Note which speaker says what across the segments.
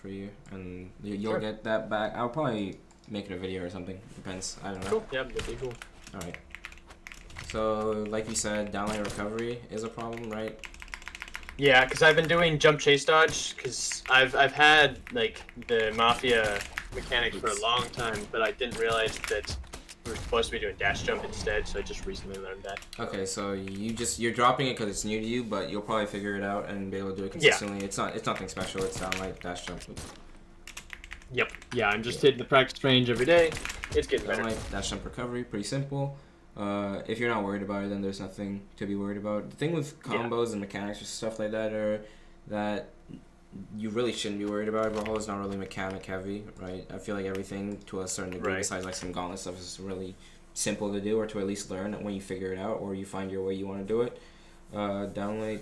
Speaker 1: for you, and you'll get that back. I'll probably make it a video or something. Depends. I don't know.
Speaker 2: Cool. Yeah, that'd be cool.
Speaker 1: All right. So, like you said, downlight recovery is a problem, right?
Speaker 2: Yeah, because I've been doing jump chase dodge, because I've had like the Mafia mechanics for a long time, but I didn't realize that we were supposed to be doing dash jump instead, so I just recently learned that.
Speaker 1: Okay, so you're dropping it because it's new to you, but you'll probably figure it out and be able to do it consistently. Yeah. It's nothing special. It's downlight dash jump.
Speaker 2: Yep. Yeah, I'm just hitting the practice range every day. It's getting better.
Speaker 1: Downlight dash jump recovery, pretty simple. If you're not worried about it, then there's nothing to be worried about. The thing with combos and mechanics or stuff like that are that you really shouldn't be worried about. Brawlhalla is not really mechanic heavy, right? I feel like everything to a certain degree, besides like some gauntlet stuff, is really simple to do, or to at least learn when you figure it out, or you find your way you want to do it. Downlight,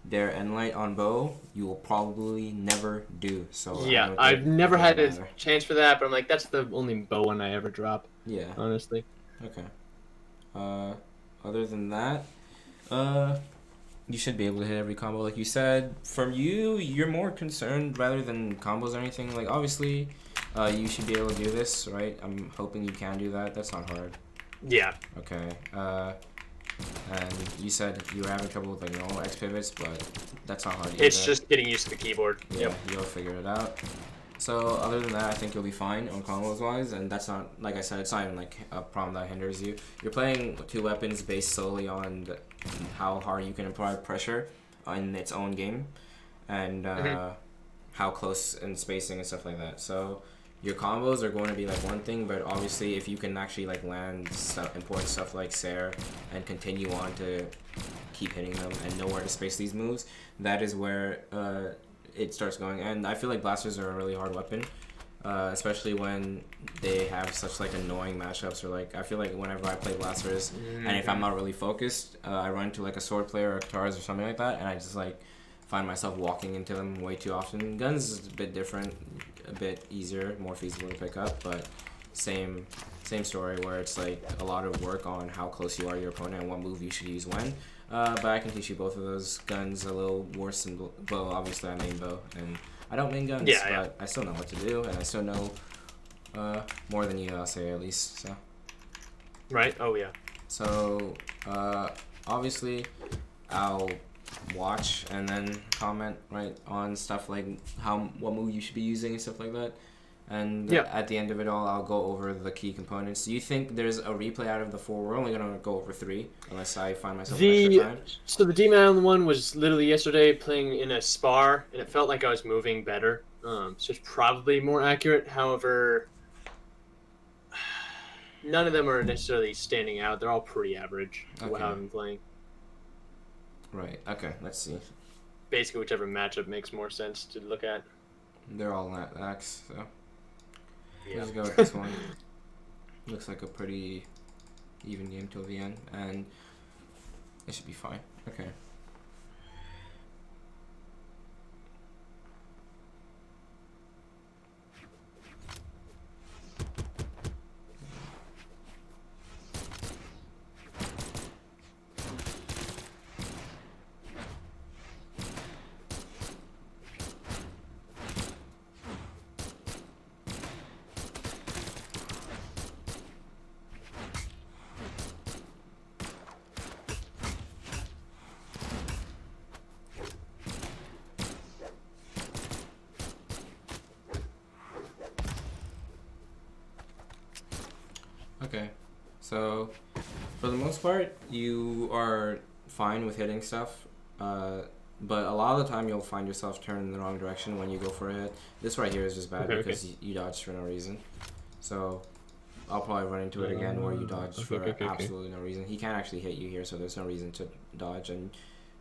Speaker 1: dare, end light on bow, you will probably never do. So
Speaker 2: yeah, I've never had a chance for that, but I'm like, that's the only bow one I ever drop.
Speaker 1: Yeah.
Speaker 2: Honestly.
Speaker 1: Okay. Other than that, you should be able to hit every combo, like you said. From you, you're more concerned rather than combos or anything. Like, obviously, you should be able to do this, right? I'm hoping you can do that. That's not hard.
Speaker 2: Yeah.
Speaker 1: Okay. And you said you were having trouble with like normal X pivots, but that's not hard either.
Speaker 2: It's just getting used to the keyboard.
Speaker 1: Yeah,
Speaker 2: yep.
Speaker 1: You'll figure it out. So other than that, I think you'll be fine on combos wise, and that's not, like I said, it's not even like a problem that hinders you. You're playing two weapons based solely on how hard you can apply pressure in its own game, and how close and spacing and stuff like that. So your combos are going to be like one thing, but obviously if you can actually like land stuff, important stuff like Sarah, and continue on to keep hitting them and know where to space these moves, that is where it starts going. And I feel like blasters are a really hard weapon, especially when they have such like annoying matchups. Or like I feel like whenever I play blasters, and if I'm not really focused, I run into like a sword player or a guitars or something like that, and I just like find myself walking into them way too often. Guns is a bit different, a bit easier, more feasible to pick up, but same story where it's like a lot of work on how close you are to your opponent and what move you should use when. But I can teach you both of those. Guns a little worse than bow. Obviously, I main bow, and I don't main guns, but I still know what to do, and I still know more than you, I'll say, at least. So.
Speaker 2: Right. Oh yeah.
Speaker 1: So obviously, I'll watch and then comment right on stuff like what move you should be using and stuff like that. And at the end of it all, I'll go over the key components. Do you think there's a replay out of the 4? We're only going to go over 3, unless I find myself extra time.
Speaker 2: So the Demon Island one was literally yesterday playing in a spar, and it felt like I was moving better. So it's probably more accurate. However, none of them are necessarily standing out. They're all pretty average for how I'm playing.
Speaker 1: Right, okay, let's see.
Speaker 2: Basically, whichever matchup makes more sense to look at.
Speaker 1: They're all lax, so...
Speaker 2: Yeah.
Speaker 1: Let's go with this one. Looks like a pretty even game till the end, and it should be fine. Okay. Okay, so for the most part, you are fine with hitting stuff, but a lot of the time you'll find yourself turning in the wrong direction when you go for a hit. This right here is just bad because you dodged for no reason. So I'll probably run into it again where you dodged for absolutely no reason. He can't actually hit you here, so there's no reason to dodge, and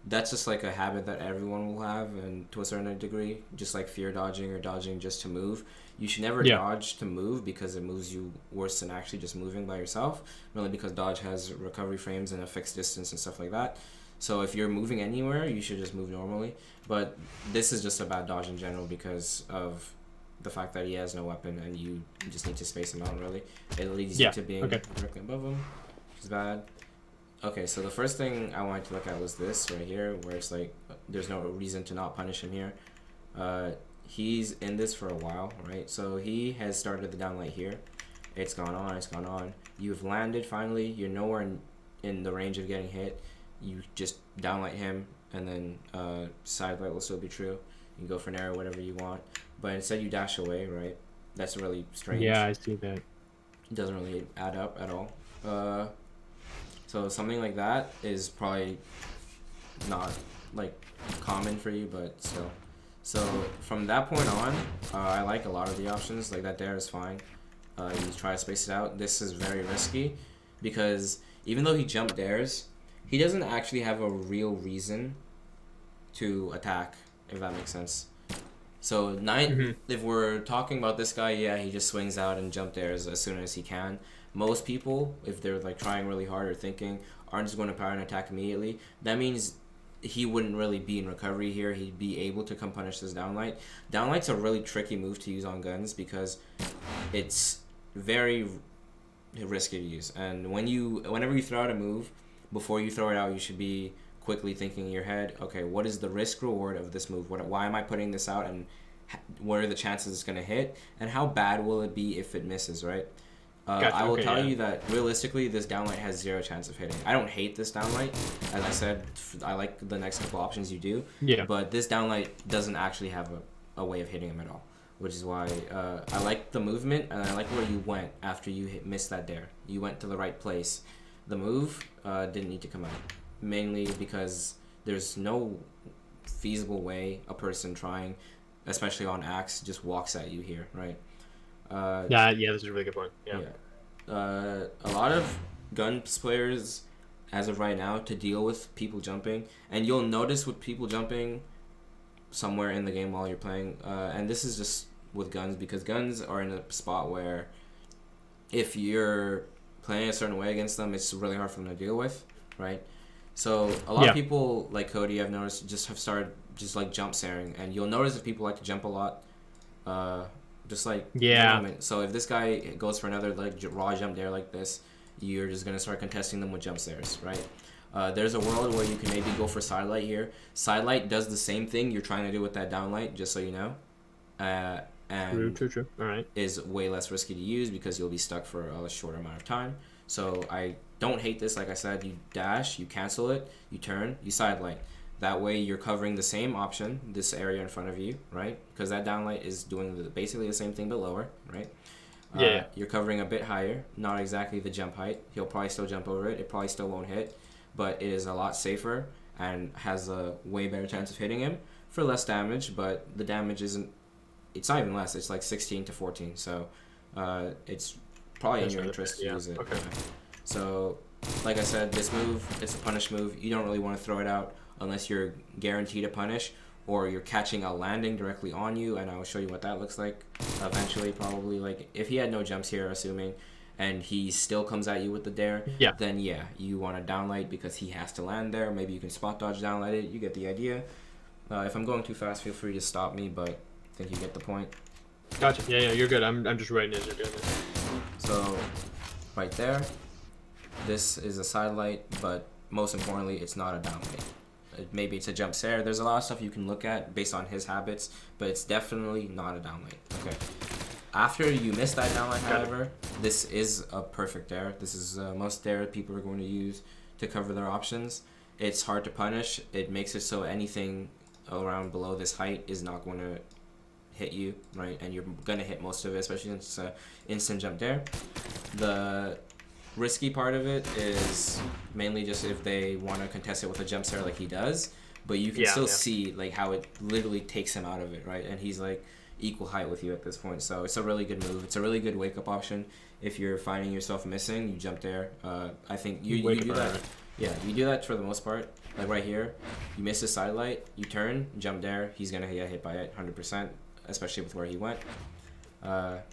Speaker 1: that's just like a habit that everyone will have, and to a certain degree, just like fear dodging or dodging just to move. You should never dodge to move because it moves you worse than actually just moving by yourself, mainly because dodge has recovery frames and a fixed distance and stuff like that. So if you're moving anywhere, you should just move normally. But this is just a bad dodge in general because of the fact that he has no weapon and you just need to space him out, really. It leads you to being directly above him, which is bad. Okay, so the first thing I wanted to look at was this right here, where it's like there's no reason to not punish him here. he's in this for a while, right? So he has started the downlight here. It's gone on, it's gone on. You've landed finally. You're nowhere in the range of getting hit. You just downlight him, and then side light will still be true. You can go for an arrow, whatever you want. But instead you dash away, right? That's really strange.
Speaker 3: Yeah, I see that.
Speaker 1: It doesn't really add up at all. So something like that is probably not like common for you, but still. So from that point on, I like a lot of the options. Like that dare is fine. You try to space it out. This is very risky because even though he jump dares, he doesn't actually have a real reason to attack, if that makes sense. So if we're talking about this guy, yeah, he just swings out and jump dares as soon as he can. Most people, if they're like trying really hard or thinking, aren't just going to power and attack immediately. That means he wouldn't really be in recovery here. He'd be able to come punish this downlight. Downlight's a really tricky move to use on guns because it's very risky to use. And whenever you throw out a move, before you throw it out, you should be quickly thinking in your head, okay, what is the risk reward of this move? Why am I putting this out, and what are the chances it's going to hit, and how bad will it be if it misses, right?
Speaker 3: Gotcha,
Speaker 1: I will tell you that realistically, this downlight has 0 chance of hitting. I don't hate this downlight. As I said, I like the next couple options you do.
Speaker 3: Yeah.
Speaker 1: But this downlight doesn't actually have a way of hitting him at all, which is why I like the movement, and I like where you went after you missed that dare. You went to the right place. The move didn't need to come out, mainly because there's no feasible way a person trying, especially on axe, just walks at you here, right?
Speaker 2: Yeah, this is a really good point. Yeah.
Speaker 1: A lot of guns players, as of right now, to deal with people jumping, and you'll notice with people jumping somewhere in the game while you're playing, and this is just with guns, because guns are in a spot where if you're playing a certain way against them, it's really hard for them to deal with, right? So a lot of people, like Cody, I've noticed, just have started just like jump saring, and you'll notice that people like to jump a lot. Just like so if this guy goes for another like raw jump dare like this, you're just gonna start contesting them with jump stares, right? There's a world where you can maybe go for sidelight here. Sidelight does the same thing you're trying to do with that downlight, just so you know, and
Speaker 3: true. All right.
Speaker 1: is way less risky to use because you'll be stuck for a shorter amount of time. So I don't hate this. Like I said, you dash, you cancel it, you turn, you sidelight. That way you're covering the same option, this area in front of you, right? Because that downlight is doing basically the same thing but lower, right? You're covering a bit higher, not exactly the jump height. He'll probably still jump over it. It probably still won't hit, but it is a lot safer and has a way better chance of hitting him for less damage, but the damage isn't, it's not even less. It's like 16 to 14, so it's probably in your interest to use it.
Speaker 2: Okay.
Speaker 1: So, like I said, this move, it's a punish move. You don't really want to throw it out unless you're guaranteed to punish, or you're catching a landing directly on you, and I will show you what that looks like eventually, probably. Like, if he had no jumps here, assuming, and he still comes at you with the dare, then you want to downlight because he has to land there. Maybe you can spot dodge downlight it. You get the idea. If I'm going too fast, feel free to stop me, but I think you get the point.
Speaker 2: Gotcha. Yeah, you're good. I'm just writing as you're doing this.
Speaker 1: So, right there, this is a sidelight, but most importantly, it's not a downlight. Maybe it's a jump stare. There's a lot of stuff you can look at based on his habits, but it's definitely not a downlight. Okay. After you miss that downlight, however, this is a perfect dare. This is most dare people are going to use to cover their options. It's hard to punish. It makes it so anything around below this height is not going to hit you, right? And you're going to hit most of it, especially since it's an instant jump dare. The risky part of it is mainly just if they want to contest it with a jump stare like he does, but you can still see like how it literally takes him out of it, right? And he's like equal height with you at this point, so it's a really good move. It's a really good wake up option if you're finding yourself missing. You jump there. I think you do that. Yeah, you do that for the most part. Like right here, you miss a sidelight, you turn, jump there. He's gonna get hit by it 100%, especially with where he went. A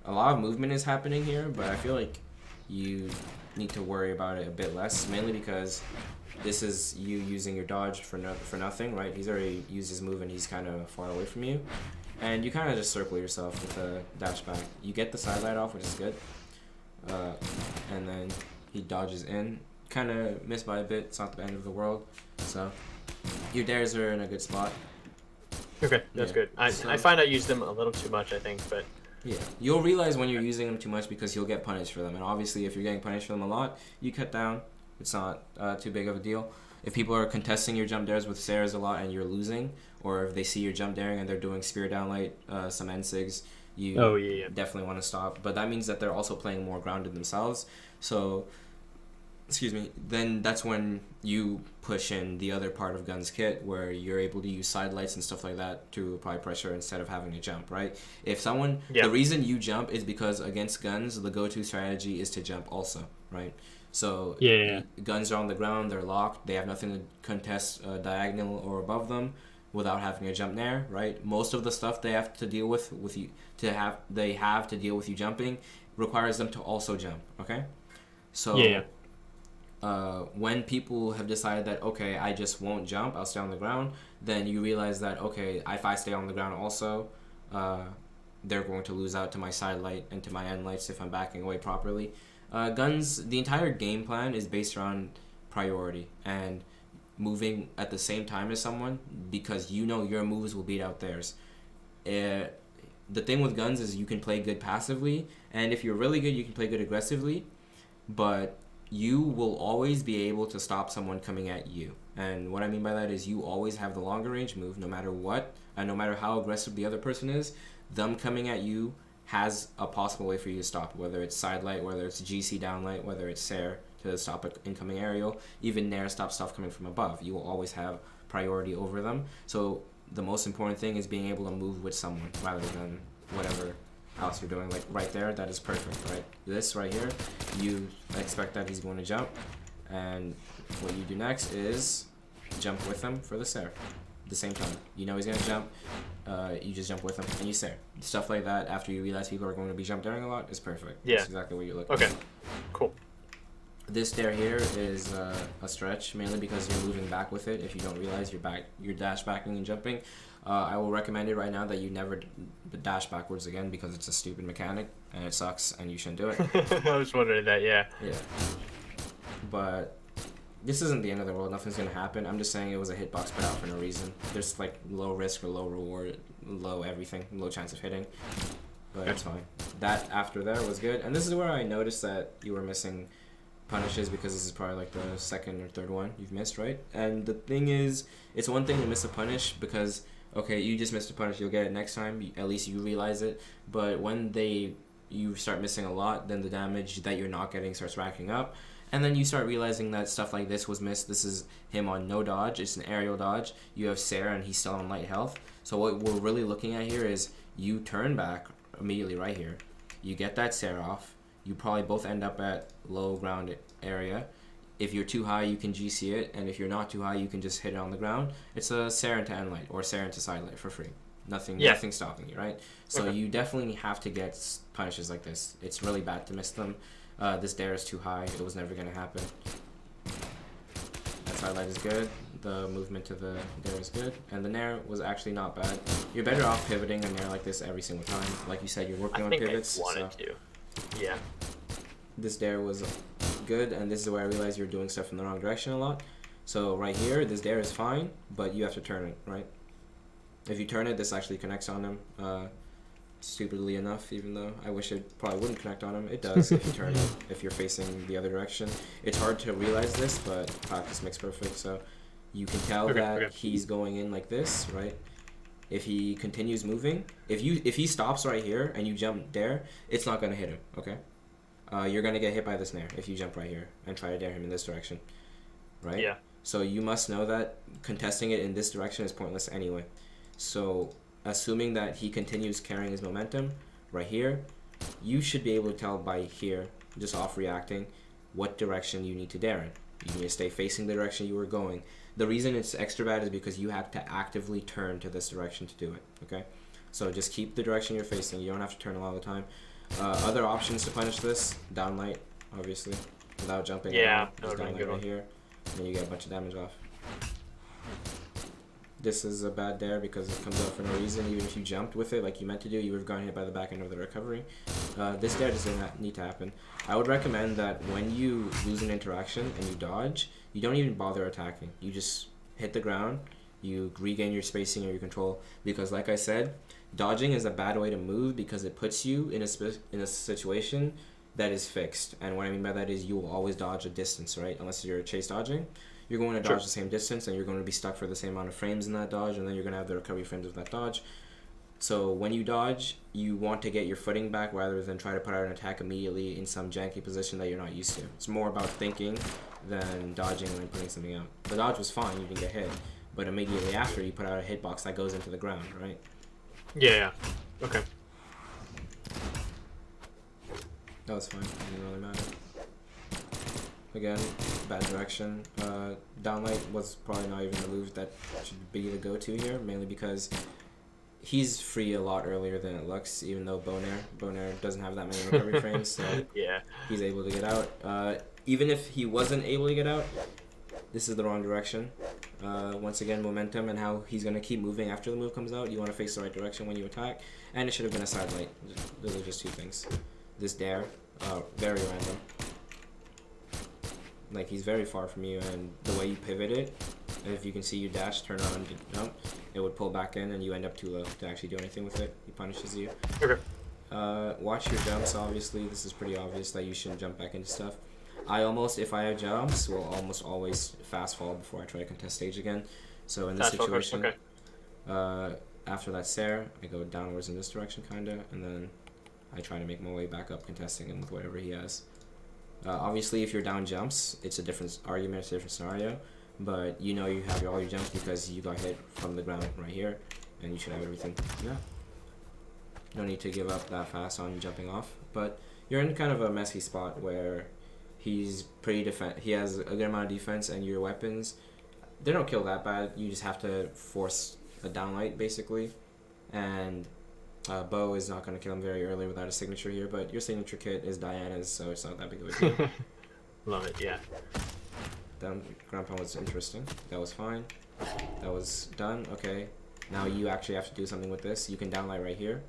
Speaker 1: lot of movement is happening here, but I feel like you need to worry about it a bit less, mainly because this is you using your dodge for nothing, right? He's already used his move and he's kind of far away from you, and you kind of just circle yourself with a dash back. You get the sidelight off, which is good, and then he dodges in, kind of missed by a bit. It's not the end of the world, so your dares are in a good spot.
Speaker 2: Okay, that's
Speaker 1: Yeah.
Speaker 2: good. I find I use them a little too much, I think, but
Speaker 1: Yeah, you'll realize when you're using them too much because you'll get punished for them. And obviously, if you're getting punished for them a lot, you cut down. It's not too big of a deal. If people are contesting your jump dares with Sarahs a lot and you're losing, or if they see your jump daring and they're doing spear downlight, some NSIGs, you definitely want to stop. But that means that they're also playing more grounded themselves. So, excuse me, then that's when you push in the other part of Gun's kit where you're able to use side lights and stuff like that to apply pressure instead of having to jump, right? If someone, the reason you jump is because against Guns, the go-to strategy is to jump also, right? So Guns are on the ground, they're locked, they have nothing to contest diagonal or above them without having to jump there, right? Most of the stuff they have to deal with you they have to deal with you jumping requires them to also jump, okay? So when people have decided that, okay, I just won't jump, I'll stay on the ground, then you realize that, okay, if I stay on the ground also, they're going to lose out to my side light and to my end lights if I'm backing away properly. Guns, the entire game plan is based around priority and moving at the same time as someone because you know your moves will beat out theirs. The thing with Guns is you can play good passively, and if you're really good, you can play good aggressively, but you will always be able to stop someone coming at you. And what I mean by that is you always have the longer range move no matter what, and no matter how aggressive the other person is, them coming at you has a possible way for you to stop, whether it's side light, whether it's GC downlight, whether it's Sair to stop an incoming aerial, even Nair stop stuff coming from above. You will always have priority over them. So the most important thing is being able to move with someone rather than whatever else you're doing. Like right there, that is perfect, right? This right here, you expect that he's going to jump, and what you do next is jump with him for the Sair. At the same time, you know he's going to jump, you just jump with him and you Sair. Stuff like that after you realize people are going to be jump daring a lot is perfect.
Speaker 2: Yeah.
Speaker 1: That's exactly what you're looking
Speaker 2: for.
Speaker 1: Okay,
Speaker 2: cool.
Speaker 1: This dare here is a stretch, mainly because you're moving back with it. If you don't realize you're dash backing and jumping, I will recommend it right now that you never dash backwards again because it's a stupid mechanic and it sucks and you shouldn't do it.
Speaker 2: I was wondering that, yeah.
Speaker 1: Yeah. But this isn't the end of the world. Nothing's gonna happen. I'm just saying it was a hitbox put out for no reason. There's like low risk or low reward, low everything, low chance of hitting. But it's fine. That after there was good. And this is where I noticed that you were missing punishes because this is probably like the second or third one you've missed, right? And the thing is, it's one thing to miss a punish because, okay, you just missed a punish, you'll get it next time, at least you realize it. But when you start missing a lot, then the damage that you're not getting starts racking up. And then you start realizing that stuff like this was missed. This is him on no dodge. It's an aerial dodge. You have Sarah and he's still on light health. So what we're really looking at here is you turn back immediately right here. You get that Sarah off. You probably both end up at low ground area. If you're too high, you can GC it. And if you're not too high, you can just hit it on the ground. It's a Sarah into end light or Sarah into side light for free. Nothing stopping you, right? So you definitely have to get punishes like this. It's really bad to miss them. This dare is too high. It was never going to happen. That side light is good. The movement to the dare is good. And the nair was actually not bad. You're better off pivoting a nair like this every single time. Like you said, you're working on pivots.
Speaker 2: I wanted to. Yeah.
Speaker 1: This dare was good, and this is where I realized you're doing stuff in the wrong direction a lot. So right here, this dare is fine, but you have to turn it, right? If you turn it, this actually connects on him. Stupidly enough, even though I wish it probably wouldn't connect on him. It does if you turn it, if you're facing the other direction. It's hard to realize this, but practice makes perfect. So you can tell that he's going in like this, right? If he continues moving, if he stops right here and you jump dare, it's not gonna hit him, okay? You're gonna get hit by this nair if you jump right here and try to dare him in this direction, right?
Speaker 2: Yeah.
Speaker 1: So you must know that contesting it in this direction is pointless anyway. So assuming that he continues carrying his momentum right here, you should be able to tell by here, just off reacting, what direction you need to dare in. You need to stay facing the direction you were going. The reason it's extra bad is because you have to actively turn to this direction to do it, okay? So just keep the direction you're facing. You don't have to turn a lot of the time. Other options to punish this, downlight, obviously, without jumping.
Speaker 2: Yeah,
Speaker 1: just downlight right here, and you get a bunch of damage off. This is a bad dare because it comes out for no reason. Even if you jumped with it like you meant to do, you would have gotten hit by the back end of the recovery. This dare doesn't need to happen. I would recommend that when you lose an interaction and you dodge, you don't even bother attacking. You just hit the ground, You regain your spacing or your control, because like I said, dodging is a bad way to move because it puts you in a situation that is fixed. And what I mean by that is you will always dodge a distance, right? Unless you're chase dodging, you're going to dodge the same distance, and you're going to be stuck for the same amount of frames in that dodge, and then you're going to have the recovery frames of that dodge. So when you dodge, you want to get your footing back rather than try to put out an attack immediately in some janky position that you're not used to. It's more about thinking than dodging and then putting something out. The dodge was fine, you didn't get hit, but immediately after you put out a hitbox that goes into the ground, right?
Speaker 2: Yeah. Okay.
Speaker 1: That was fine. It didn't really matter. Again, bad direction. Downlight was probably not even the move that should be the go-to here, mainly because he's free a lot earlier than it looks, even though Bonaire doesn't have that many recovery frames, so
Speaker 2: yeah,
Speaker 1: he's able to get out. Even if he wasn't able to get out, this is the wrong direction. Once again, momentum and how he's going to keep moving after the move comes out. You want to face the right direction when you attack, and it should have been a side light. Those are just two things. This dare, very random. Like, he's very far from you, and the way you pivot it, if you can see you dash, turn around, jump, it would pull back in, and you end up too low to actually do anything with it. He punishes you.
Speaker 2: Okay.
Speaker 1: Watch your jumps, obviously. This is pretty obvious that you shouldn't jump back into stuff. If I have jumps, will almost always fast fall before I try to contest stage again. So in this situation, after that Sarah, I go downwards in this direction, kinda, and then I try to make my way back up, contesting him with whatever he has. Obviously, if you're down jumps, it's a different argument, it's a different scenario, but you know you have all your jumps because you got hit from the ground right here, and you should have everything. Yeah. No need to give up that fast on jumping off, but you're in kind of a messy spot where he's pretty he has a good amount of defense, and your weapons, they don't kill that bad. You just have to force a downlight, basically, and Bo is not going to kill him very early without a signature here, but your signature kit is Diana's, so it's not that big of a deal.
Speaker 2: Love it, yeah.
Speaker 1: Then ground pound was interesting. That was fine. That was done. Okay. Now you actually have to do something with this. You can downlight right here.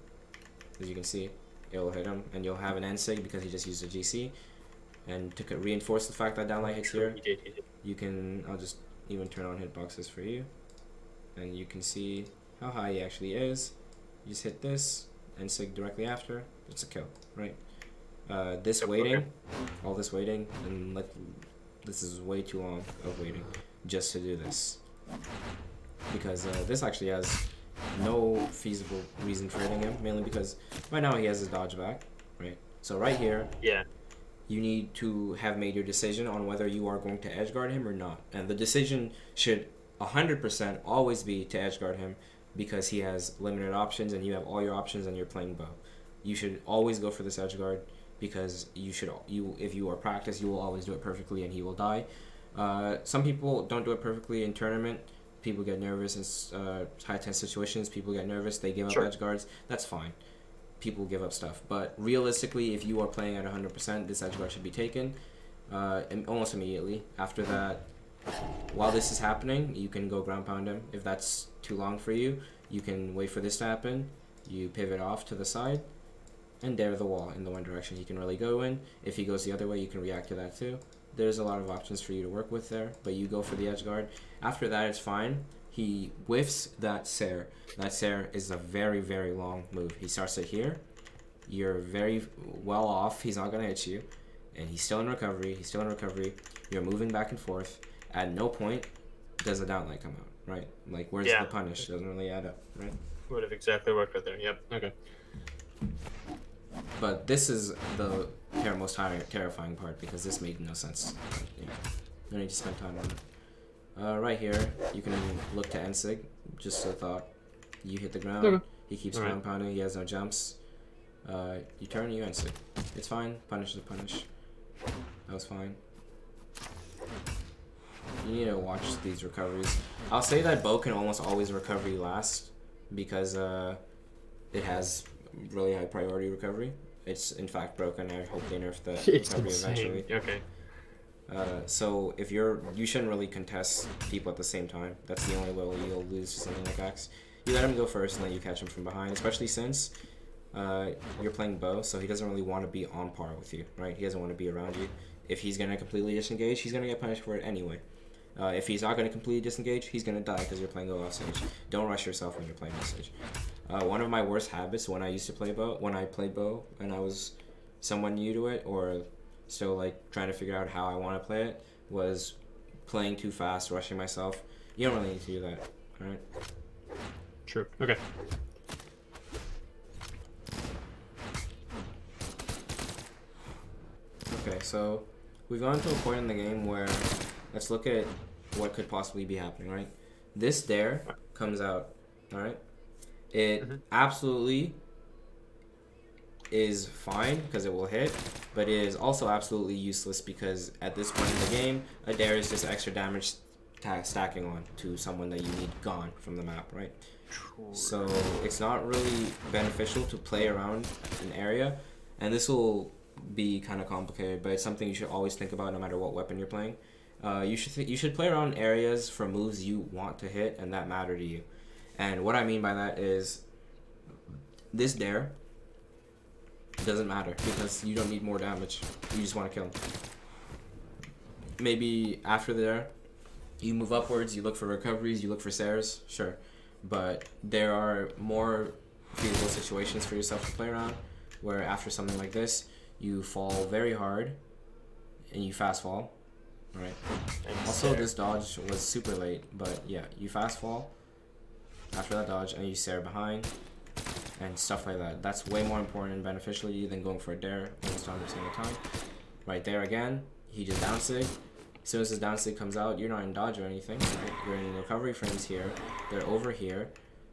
Speaker 1: As you can see, it'll hit him, and you'll have an N-sig because he just used a GC. And to reinforce the fact that downlight hits here, you can, I'll just even turn on hitboxes for you, and you can see how high he actually is. You just hit this, N-sig directly after, it's a kill, right? This waiting, all this waiting, and this is way too long of waiting just to do this. Because this actually has no feasible reason for hitting him, mainly because right now he has his dodge back, right? So right here, you need to have made your decision on whether you are going to edgeguard him or not. And the decision should 100% always be to edgeguard him, because he has limited options and you have all your options and you're playing Bo. You should always go for this edgeguard, because if you are practiced, you will always do it perfectly and he will die. Some people don't do it perfectly in tournament. People get nervous in high tense situations. People get nervous, they give up edgeguards. That's fine. People give up stuff. But realistically, if you are playing at 100%, this edgeguard should be taken almost immediately. After that, while this is happening, you can go ground pound him. If that's too long for you, you can wait for this to happen. You pivot off to the side and dare the wall in the one direction he can really go in. If he goes the other way, you can react to that too. There's a lot of options for you to work with there, but you go for the edge guard. After that, it's fine. He whiffs that Sair. That Sair is a very, very long move. He starts it here. You're very well off. He's not going to hit you. And he's still in recovery. He's still in recovery. You're moving back and forth. At no point does a downlight come out, right? Like, where's the punish? Doesn't really add up, right?
Speaker 2: Would have exactly worked right there. Yep. Okay.
Speaker 1: But this is the most terrifying part, because this made no sense. Yeah. No need to spend time on it. Right here, you can look to N-sig. Just a thought. You hit the ground. He keeps ground pounding. He has no jumps. You turn, you N-sig. It's fine. Punish is a punish. That was fine. You need to watch these recoveries. I'll say that Bo can almost always recovery last, because it has really high priority recovery. It's in fact broken. I hope they nerf the recovery eventually.
Speaker 2: Okay.
Speaker 1: So if you shouldn't really contest people at the same time. That's the only way you'll lose to something like Axe. You let him go first, and then you catch him from behind, especially since you're playing Bo, so he doesn't really want to be on par with you, right? He doesn't want to be around you. If he's going to completely disengage, he's going to get punished for it anyway. If he's not going to completely disengage, he's going to die because you're playing go off stage. Don't rush yourself when you're playing off stage. One of my worst habits when I used to play bow, when I played bow and I was somewhat new to it or still like trying to figure out how I want to play it, was playing too fast, rushing myself. You don't really need to do that, alright?
Speaker 2: True. Okay.
Speaker 1: Okay, so we've gone to a point in the game where let's look at what could possibly be happening, right? This dare comes out, alright? It absolutely is fine because it will hit, but it is also absolutely useless because at this point in the game, a dare is just extra damage stacking on to someone that you need gone from the map, right? So it's not really beneficial to play around an area, and this will be kind of complicated, but it's something you should always think about no matter what weapon you're playing. You should play around areas for moves you want to hit and that matter to you. And what I mean by that is this dare doesn't matter because you don't need more damage. You just want to kill him. Maybe after there, you move upwards, you look for recoveries, you look for Sares, sure. But there are more feasible situations for yourself to play around where after something like this, you fall very hard and you fast fall, right? Also, this dodge was super late, but yeah, you fast fall after that dodge and you stare behind and stuff like that. That's way more important and beneficial to you than going for a dare almost 100% of the time. Right there again, he just down sig. As soon as his down sig comes out, you're not in dodge or anything. Right? You're in recovery frames here. They're over here.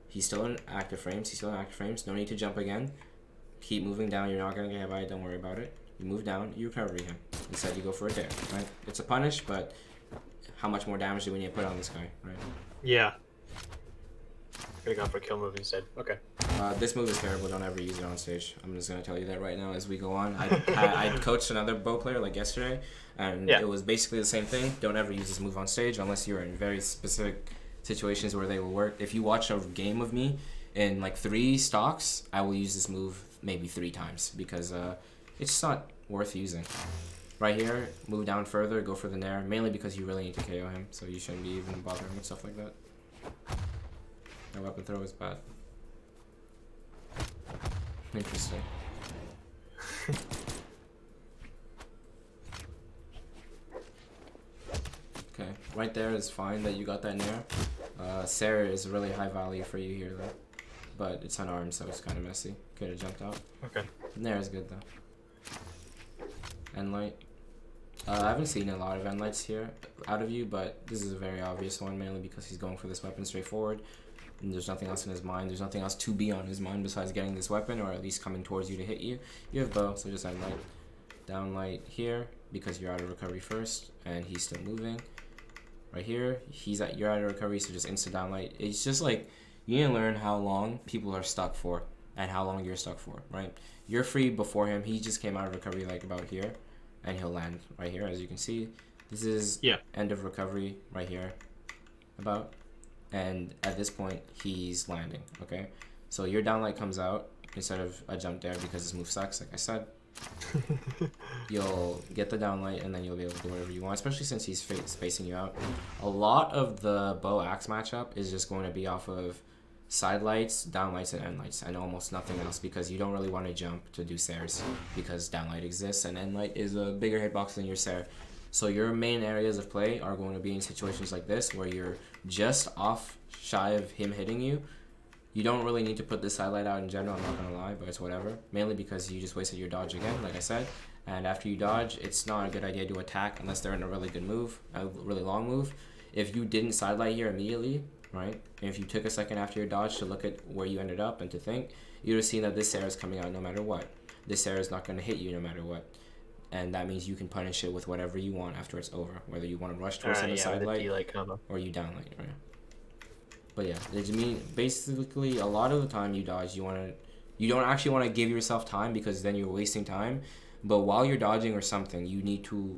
Speaker 1: He's still in active frames. No need to jump again. Keep moving down. You're not going to get hit by it. Don't worry about it. You move down. You recovery him. Instead, you go for a dare. Right? It's a punish, but how much more damage do we need to put on this guy? Right?
Speaker 2: Yeah. Could have gone for a kill move instead. Okay.
Speaker 1: This move is terrible. Don't ever use it on stage. I'm just gonna tell you that right now as we go on. I coached another bow player like yesterday, and it was basically the same thing. Don't ever use this move on stage unless you're in very specific situations where they will work. If you watch a game of me in like 3 stocks, I will use this move maybe 3 times because it's just not worth using. Right here, move down further, go for the nair, mainly because you really need to KO him, so you shouldn't be even bothering with stuff like that. My weapon throw is bad. Interesting. Okay, right there is fine that you got that nair. Sarah is really high value for you here though. But it's unarmed, so it's kind of messy. Could have jumped out.
Speaker 2: Okay.
Speaker 1: Nair is good though. End light. I haven't seen a lot of end lights here out of you, but this is a very obvious one, mainly because he's going for this weapon straightforward. And there's nothing else in his mind. There's nothing else to be on his mind besides getting this weapon, or at least coming towards you to hit you. You have bow, so just end light. Down light here, because you're out of recovery first, and he's still moving. Right here, you're out of recovery, so just instant down light. It's just like, you need to learn how long people are stuck for, and how long you're stuck for, right? You're free before him. He just came out of recovery like about here, and he'll land right here, as you can see. This is end of recovery right here, about. And at this point, he's landing, okay? So your downlight comes out instead of a jump dare because this move sucks, like I said. You'll get the downlight and then you'll be able to do whatever you want, especially since he's spacing you out. A lot of the bow axe matchup is just going to be off of side lights, downlights, and end lights. I know almost nothing else because you don't really want to jump to do Sares because downlight exists and end light is a bigger hitbox than your Sare. So your main areas of play are going to be in situations like this where you're just off shy of him hitting you. You don't really need to put this sidelight out in general, I'm not going to lie, but it's whatever. Mainly because you just wasted your dodge again, like I said. And after you dodge, it's not a good idea to attack unless they're in a really good move, a really long move. If you didn't sidelight here immediately, right, and if you took a second after your dodge to look at where you ended up and to think, you would have seen that this Sare is coming out no matter what. This Sare is not going to hit you no matter what. And that means you can punish it with whatever you want after it's over. Whether you want to rush towards the side light or you down light, right? But yeah, it mean basically a lot of the time you dodge, you don't actually want to give yourself time because then you're wasting time. But while you're dodging or something, you need to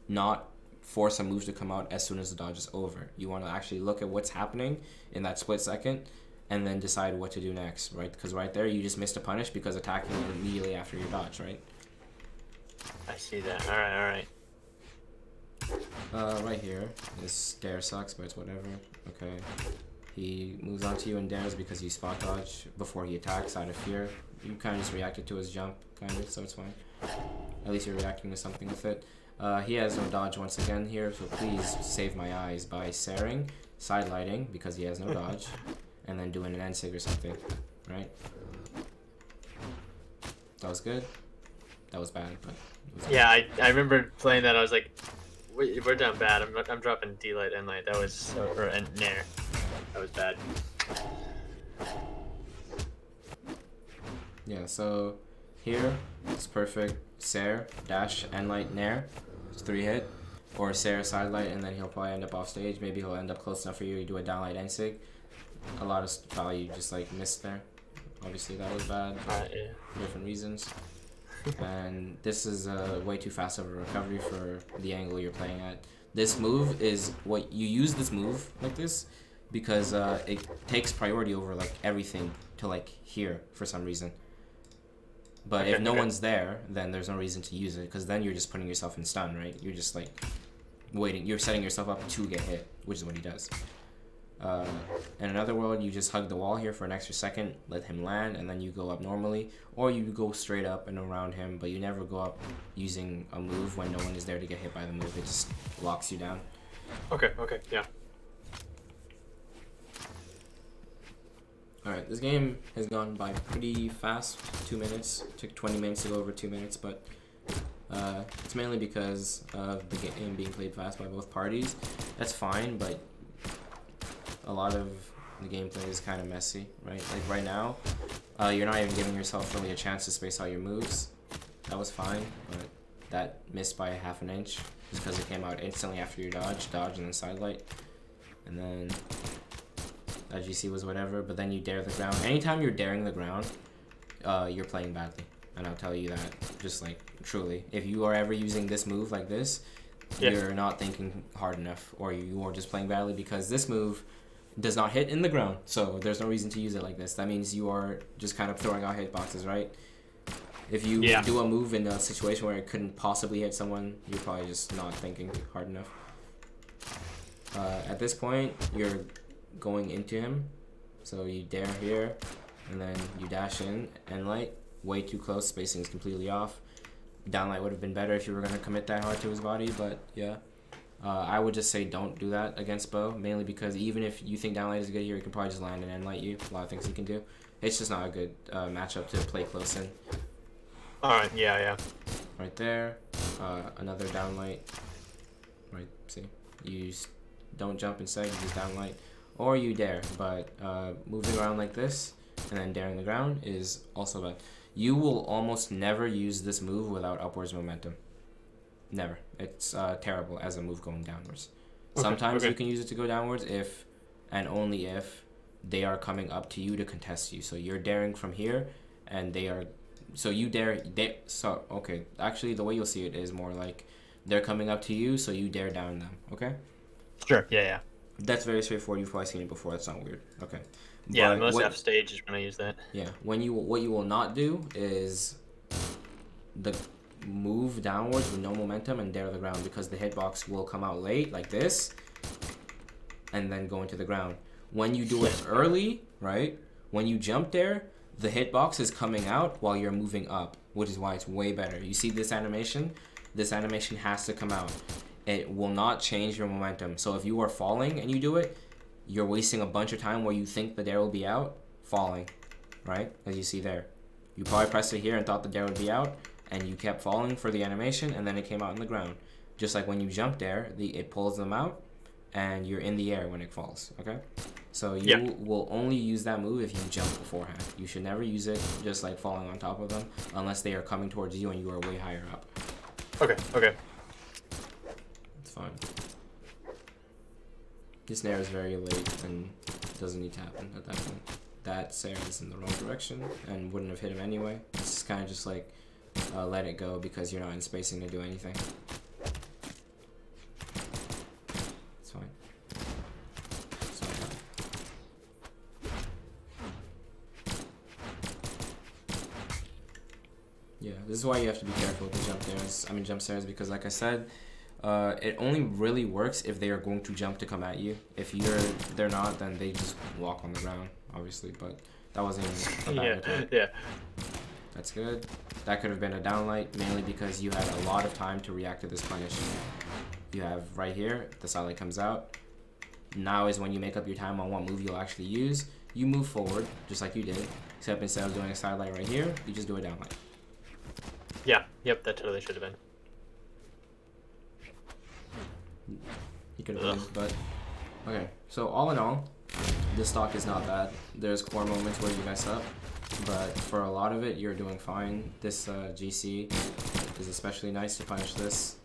Speaker 1: not force a move to come out as soon as the dodge is over. You want to actually look at what's happening in that split second and then decide what to do next, right? Because right there you just missed a punish because attacking it immediately after your dodge, right?
Speaker 2: I see that. All right.
Speaker 1: Right here. This dare sucks, but it's whatever. Okay. He moves on to you and dares because you spot dodge before he attacks out of fear. You kind of just reacted to his jump, kind of, so it's fine. At least you're reacting to something with it. He has no dodge once again here, so please save my eyes by saring, sidelighting because he has no dodge, and then doing an N-sig or something, right? That was good. That was bad, but it was
Speaker 2: Yeah, I remember playing that. I was like, we're down bad. I'm dropping D-light, N-light. That was or Nair. That was bad.
Speaker 1: Yeah, so here it's perfect. Sair, dash, N-light, Nair. It's 3 hit. Or Sair, sidelight, and then he'll probably end up off stage. Maybe he'll end up close enough for you. You do a downlight N-sig. A lot of value just like missed there. Obviously that was bad, but
Speaker 2: Yeah.
Speaker 1: for different reasons. And this is way too fast of a recovery for the angle you're playing at. This move is what you use this move like this because it takes priority over like everything to like here for some reason. But if no one's there, then there's no reason to use it because then you're just putting yourself in stun, right? You're just like waiting. You're setting yourself up to get hit, which is what he does. In another world, you just hug the wall here for an extra second, let him land, and then you go up normally. Or you go straight up and around him, but you never go up using a move when no one is there to get hit by the move. It just locks you down.
Speaker 2: Okay, yeah.
Speaker 1: Alright, this game has gone by pretty fast, 2 minutes. It took 20 minutes to go over 2 minutes, but it's mainly because of the game being played fast by both parties. That's fine, but a lot of the gameplay is kind of messy, right? Like right now, you're not even giving yourself really a chance to space out your moves. That was fine, but that missed by ½ an inch just because it came out instantly after your dodge, and then sidelight. And then that GC was whatever, but then you dare the ground. Anytime you're daring the ground, you're playing badly. And I'll tell you that, just like, truly. If you are ever using this move like this, you're not thinking hard enough, or you are just playing badly because this move does not hit in the ground, so there's no reason to use it like this. That means you are just kind of throwing out hitboxes, right? If you do a move in a situation where it couldn't possibly hit someone, you're probably just not thinking hard enough. At this point, you're going into him, so you dare here, and then you dash in, and light, way too close, spacing is completely off. Downlight would have been better if you were going to commit that hard to his body, but yeah. I would just say don't do that against Bo, mainly because even if you think downlight is good here, he can probably just land and end-light you. A lot of things he can do. It's just not a good matchup to play close in.
Speaker 2: Alright, yeah.
Speaker 1: Right there, another downlight. Right, see? You don't jump instead, you just downlight. Or you dare, but moving around like this and then daring the ground is also bad. You will almost never use this move without upwards momentum. Never. It's terrible as a move going downwards. Sometimes you can use it to go downwards if and only if they are coming up to you to contest you. So you're daring from here and they are... So you dare... okay. Actually, the way you'll see it is more like they're coming up to you, so you dare down them. Okay?
Speaker 2: Sure, yeah.
Speaker 1: That's very straightforward. You've probably seen it before. That's not weird. Okay.
Speaker 2: Yeah, most F stage is when I use that.
Speaker 1: Yeah. What you will not do is the move downwards with no momentum and dare the ground, because the hitbox will come out late like this and then go into the ground. When you do it early, right? When you jump there, the hitbox is coming out while you're moving up, which is why it's way better. You see this animation? This animation has to come out. It will not change your momentum. So if you are falling and you do it, you're wasting a bunch of time where you think the dare will be out, falling, right? As you see there. You probably pressed it here and thought the dare would be out, and you kept falling for the animation, and then it came out in the ground. Just like when you jump there, it pulls them out, and you're in the air when it falls, okay? So you will only use that move if you jump beforehand. You should never use it just like falling on top of them, unless they are coming towards you and you are way higher up.
Speaker 2: Okay.
Speaker 1: It's fine. This snare is very late and doesn't need to happen at that point. That Sarah is in the wrong direction and wouldn't have hit him anyway. It's kind of just like let it go because you're not in spacing to do anything. It's fine. It's not bad. Yeah, this is why you have to be careful with the jump stairs, because like I said, It only really works if they are going to jump to come at you. If they're not, then they just walk on the ground, obviously. But that wasn't even a bad attack.
Speaker 2: Yeah.
Speaker 1: That's good. That could have been a downlight, mainly because you had a lot of time to react to this punish. You have right here, the sidelight comes out. Now is when you make up your time on what move you'll actually use. You move forward, just like you did, except instead of doing a sidelight right here, you just do a downlight.
Speaker 2: Yeah, yep, that totally should have been.
Speaker 1: You could have, but okay. So all in all, this stock is not bad. There's core moments where you mess up, but for a lot of it, you're doing fine. This GC is especially nice to punish this.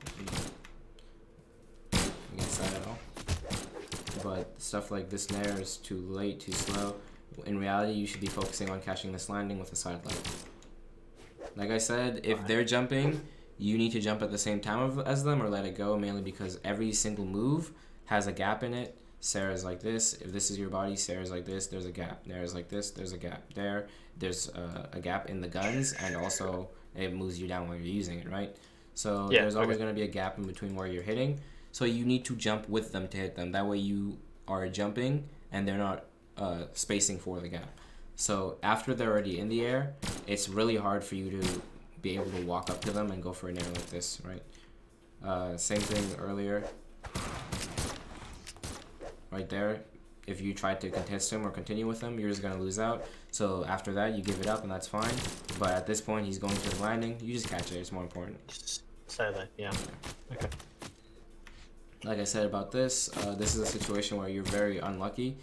Speaker 1: Against that at all. But stuff like this nair is too late, too slow. In reality, you should be focusing on catching this landing with a side light. Like I said, if they're jumping, you need to jump at the same time as them or let it go, mainly because every single move has a gap in it. Sarah's like this. If this is your body, Sarah's like this, there's a gap. Nair's like this, there's a gap. There's a gap in the guns, and also it moves you down while you're using it, right? So there's always going to be a gap in between where you're hitting. So you need to jump with them to hit them. That way you are jumping, and they're not spacing for the gap. So after they're already in the air, it's really hard for you to be able to walk up to them and go for a nair like this, right? Same thing earlier. Right there, if you try to contest him or continue with him, you're just going to lose out. So after that, you give it up, and that's fine. But at this point, he's going to the landing. You just catch it. It's more important.
Speaker 2: Silent, yeah. Okay.
Speaker 1: Like I said about this, this is a situation where you're very unlucky.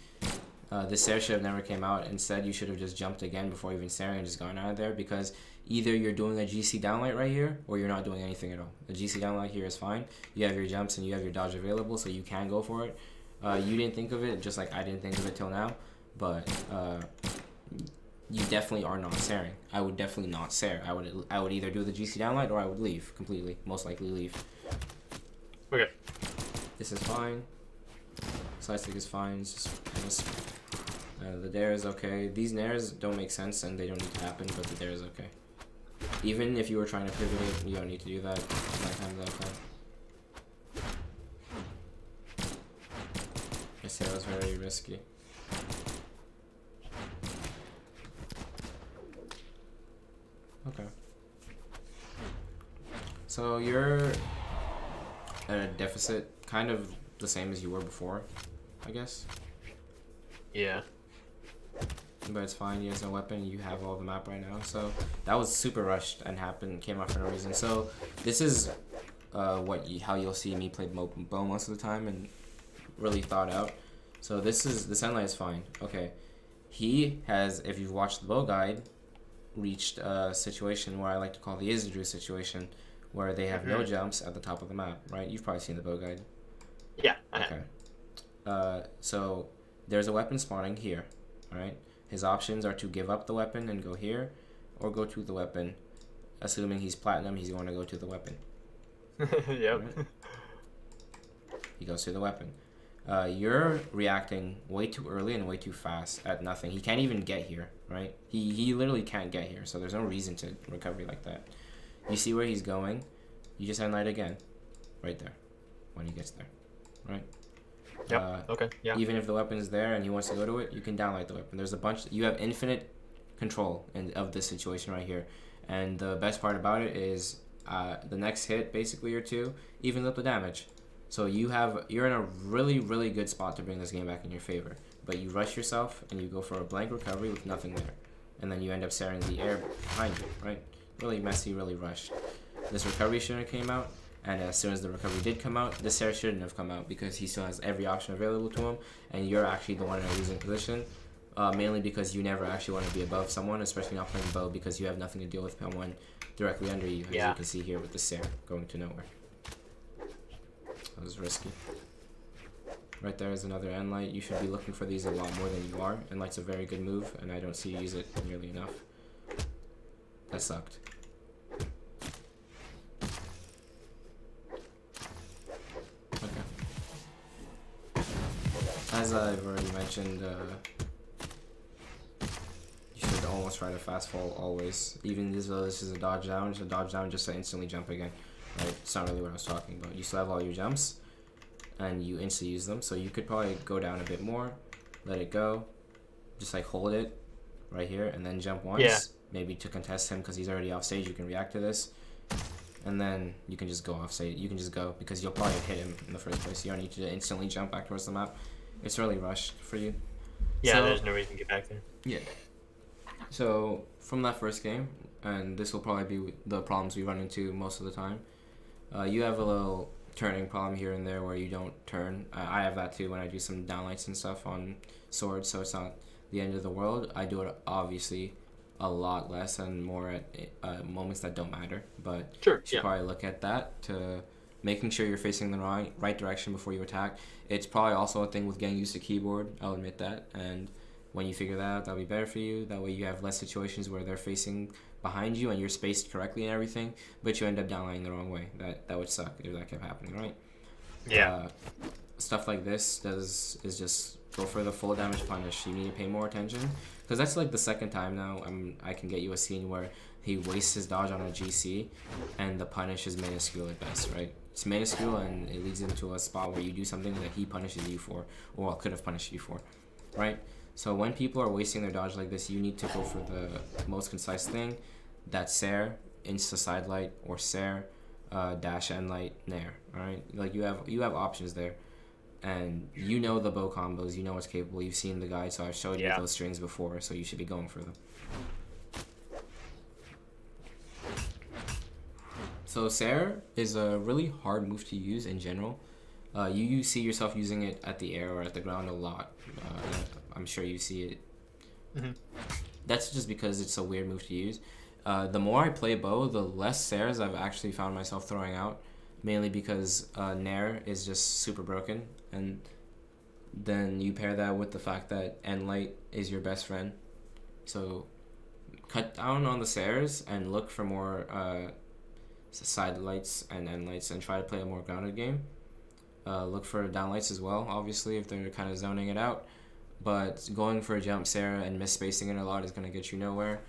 Speaker 1: This Sarah should have never came out. Instead, you should have just jumped again before even staring and just gone out of there, because either you're doing a GC downlight right here or you're not doing anything at all. The GC downlight here is fine. You have your jumps and you have your dodge available, so you can go for it. You didn't think of it, just like I didn't think of it till now, but you definitely are not staring. I would definitely not stare. I would either do the GC downlight or I would leave completely. Most likely leave.
Speaker 2: Okay.
Speaker 1: This is fine. Side stick is fine. It's just the dare is okay. These nairs don't make sense and they don't need to happen, but the dare is okay. Even if you were trying to pivot it, you don't need to do that 9 times out of 10. I say that was very risky. Okay. So you're at a deficit, kind of the same as you were before, I guess.
Speaker 2: Yeah.
Speaker 1: But it's fine. He has no weapon. You have all the map right now. So that was super rushed and came out for no reason. So this is how you'll see me play bow most of the time and really thought out. So the sunlight is fine. Okay. He has, if you've watched the bow guide, reached a situation where I like to call the Isidru situation, where they have no jumps at the top of the map, right? You've probably seen the bow guide.
Speaker 2: Yeah.
Speaker 1: Okay. So there's a weapon spawning here, all right? His options are to give up the weapon and go here, or go to the weapon. Assuming he's platinum, he's going to go to the weapon.
Speaker 2: Yep.
Speaker 1: Right? He goes to the weapon. You're reacting way too early and way too fast at nothing. He can't even get here, right? He literally can't get here, so there's no reason to recovery like that. You see where he's going, you just highlight again, right there, when he gets there, right?
Speaker 2: Yep. Okay. Yeah.
Speaker 1: Even if the weapon is there and he wants to go to it, you can downlight the weapon. There's a bunch. You have infinite control of this situation right here, and the best part about it is the next hit, basically or two, evens up the damage. So you're in a really, really good spot to bring this game back in your favor. But you rush yourself and you go for a blank recovery with nothing there, and then you end up staring the air behind you, right? Really messy, really rushed. This recovery shouldn't have came out, and as soon as the recovery did come out, this air shouldn't have come out because he still has every option available to him, and you're actually the one in a losing position, mainly because you never actually want to be above someone, especially not playing bow, because you have nothing to deal with someone directly under you, as you can see here with the air going to nowhere. That was risky. Right there is another end light. You should be looking for these a lot more than you are. End light's a very good move, and I don't see you use it nearly enough. That sucked. Okay. As I've already mentioned, you should almost try to fast fall always. Even though this is a dodge down, just to instantly jump again. right? It's not really what I was talking about. You still have all your jumps, and you instantly use them. So you could probably go down a bit more, let it go, just like hold it right here, and then jump once.
Speaker 2: Yeah.
Speaker 1: Maybe to contest him because he's already off stage. You can react to this, and then you can just go off stage. You can just go because you'll probably hit him in the first place. You don't need to instantly jump back towards the map. It's really rushed for you.
Speaker 2: Yeah,
Speaker 1: So,
Speaker 2: there's no reason to get back there.
Speaker 1: yeah. So from that first game, and this will probably be the problems we run into most of the time. You have a little turning problem here and there where you don't turn. I have that too when I do some downlights and stuff on swords, so it's not the end of the world. I do it obviously a lot less and more at moments that don't matter, but
Speaker 2: Sure.
Speaker 1: you should probably look at that to making sure you're facing the right direction before you attack. It's probably also a thing with getting used to keyboard, I'll admit that, and when you figure that out, that'll be better for you. That way you have less situations where they're facing behind you and you're spaced correctly and everything, but you end up downlining the wrong way. That would suck if that kept happening, right?
Speaker 2: Yeah.
Speaker 1: Stuff like this is just go for the full damage punish. You need to pay more attention because that's like the second time now I can get you a scene where he wastes his dodge on a GC and the punish is minuscule at best, right? It's minuscule and it leads into a spot where you do something that he punishes you for, or could have punished you for, right? So when people are wasting their dodge like this, you need to go for the most concise thing. That's Sair, insta side light, or Sair, dash end light, nair. All right, like you have options there, and you know the bow combos. You know what's capable. You've seen the guide, so I've showed you those strings before. So you should be going for them. So Sair is a really hard move to use in general. You see yourself using it at the air or at the ground a lot. I'm sure you see it.
Speaker 2: Mm-hmm.
Speaker 1: That's just because it's a weird move to use. The more I play bow, the less Sairs I've actually found myself throwing out, mainly because Nair is just super broken, and then you pair that with the fact that end light is your best friend. So cut down on the Sairs and look for more side lights and end lights and try to play a more grounded game. Look for down lights as well, obviously, if they're kind of zoning it out. But going for a jump Sarah and misspacing it a lot is going to get you nowhere.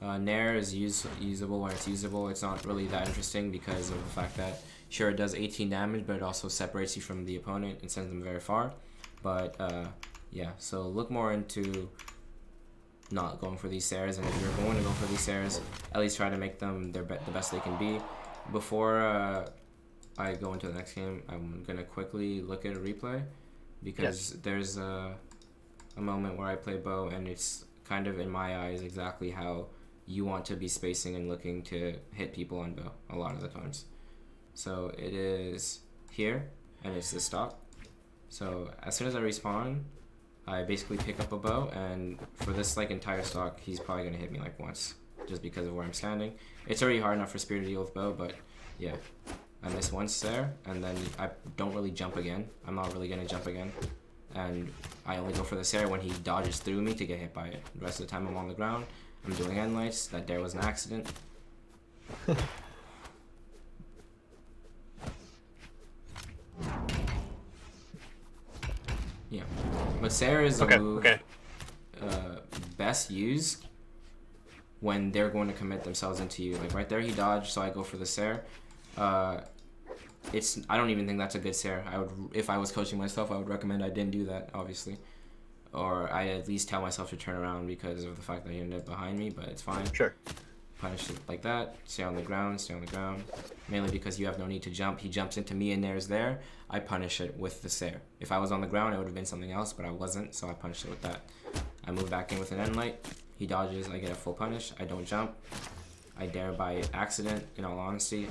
Speaker 1: Nair is usable when it's usable. It's not really that interesting because of the fact that, sure, it does 18 damage, but it also separates you from the opponent and sends them very far. But, yeah, so look more into not going for these Sairs, and if you're going to go for these Sairs, at least try to make them the best they can be. Before I go into the next game, I'm going to quickly look at a replay because there's a moment where I play bow and it's kind of in my eyes exactly how you want to be spacing and looking to hit people on bow a lot of the times. So it is here and it's the stop. So as soon as I respawn, I basically pick up a bow, and for this like entire stock he's probably gonna hit me like once just because of where I'm standing. It's already hard enough for Spear to deal with bow, but yeah, I miss once there and then I don't really jump again. I'm not really gonna jump again. And I only go for the Sair when he dodges through me to get hit by it. The rest of the time I'm on the ground. I'm doing end lights. That dare was an accident. Yeah. But Sair is a move best used when they're going to commit themselves into you. Like right there he dodged, so I go for the Sair. I don't even think that's a good Sair. If I was coaching myself, I would recommend I didn't do that, obviously. Or I at least tell myself to turn around because of the fact that he ended up behind me, but it's fine.
Speaker 2: Sure.
Speaker 1: Punish it like that. Stay on the ground, stay on the ground. Mainly because you have no need to jump. He jumps into me and there's there. I punish it with the Sair. If I was on the ground, it would have been something else, but I wasn't, so I punished it with that. I move back in with an end light. He dodges, I get a full punish. I don't jump. I dare by accident, in all honesty,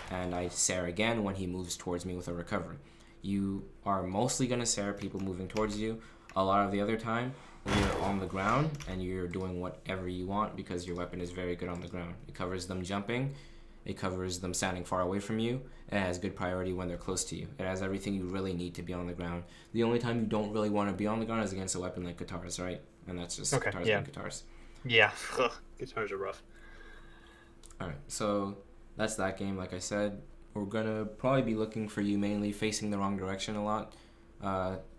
Speaker 1: and I Sair again when he moves towards me with a recovery. You are mostly going to Sair people moving towards you. A lot of the other time, you're on the ground and you're doing whatever you want because your weapon is very good on the ground. It covers them jumping, it covers them standing far away from you, it has good priority when they're close to you. It has everything you really need to be on the ground. The only time you don't really want to be on the ground is against a weapon like guitars, right? And that's just guitars being guitars.
Speaker 2: Yeah, guitars are rough.
Speaker 1: Alright, so that's that game. Like I said, we're gonna probably be looking for you mainly facing the wrong direction a lot.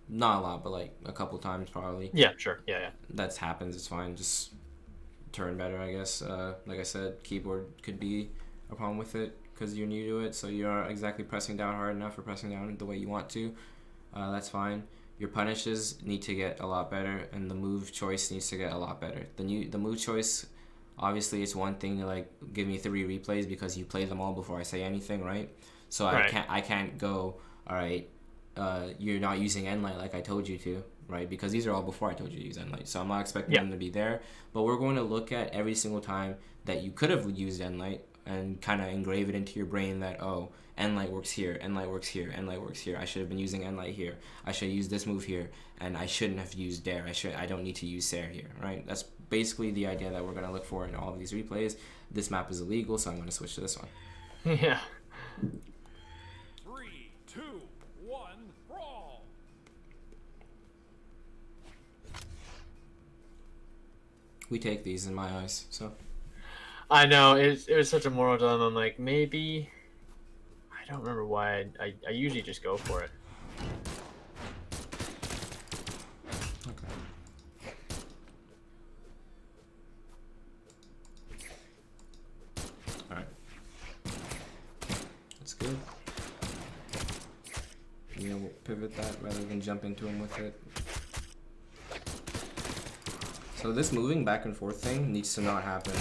Speaker 1: Not a lot, but like a couple times probably.
Speaker 2: Yeah, sure. Yeah.
Speaker 1: That happens, it's fine. Just turn better, I guess. Like I said, keyboard could be a problem with it. because you're new to it, so you're not exactly pressing down hard enough or pressing down the way you want to. That's fine. Your punishes need to get a lot better, and the move choice needs to get a lot better. The move choice, obviously, it's one thing to like give me 3 replays because you play them all before I say anything, right? So
Speaker 2: Right.
Speaker 1: I can't go, all right, you're not using end light like I told you to, right? Because these are all before I told you to use end light, so I'm not expecting them to be there. But we're going to look at every single time that you could have used end light and kind of engrave it into your brain that, oh, end light works here, end light works here, end light works here. I should have been using end light here. I should use this move here, and I shouldn't have used dare. I don't need to use Sair here, right? That's basically the idea that we're gonna look for in all of these replays. This map is illegal, so I'm gonna switch to this one.
Speaker 2: Yeah.
Speaker 3: 3, 2, 1, brawl!
Speaker 1: We take these in my eyes, so.
Speaker 2: I know, it was such a moral dilemma. I'm like, maybe... I don't remember why I usually just go for it.
Speaker 1: Okay. Alright. That's good. Yeah, we'll pivot that rather than jump into him with it. So this moving back and forth thing needs to not happen,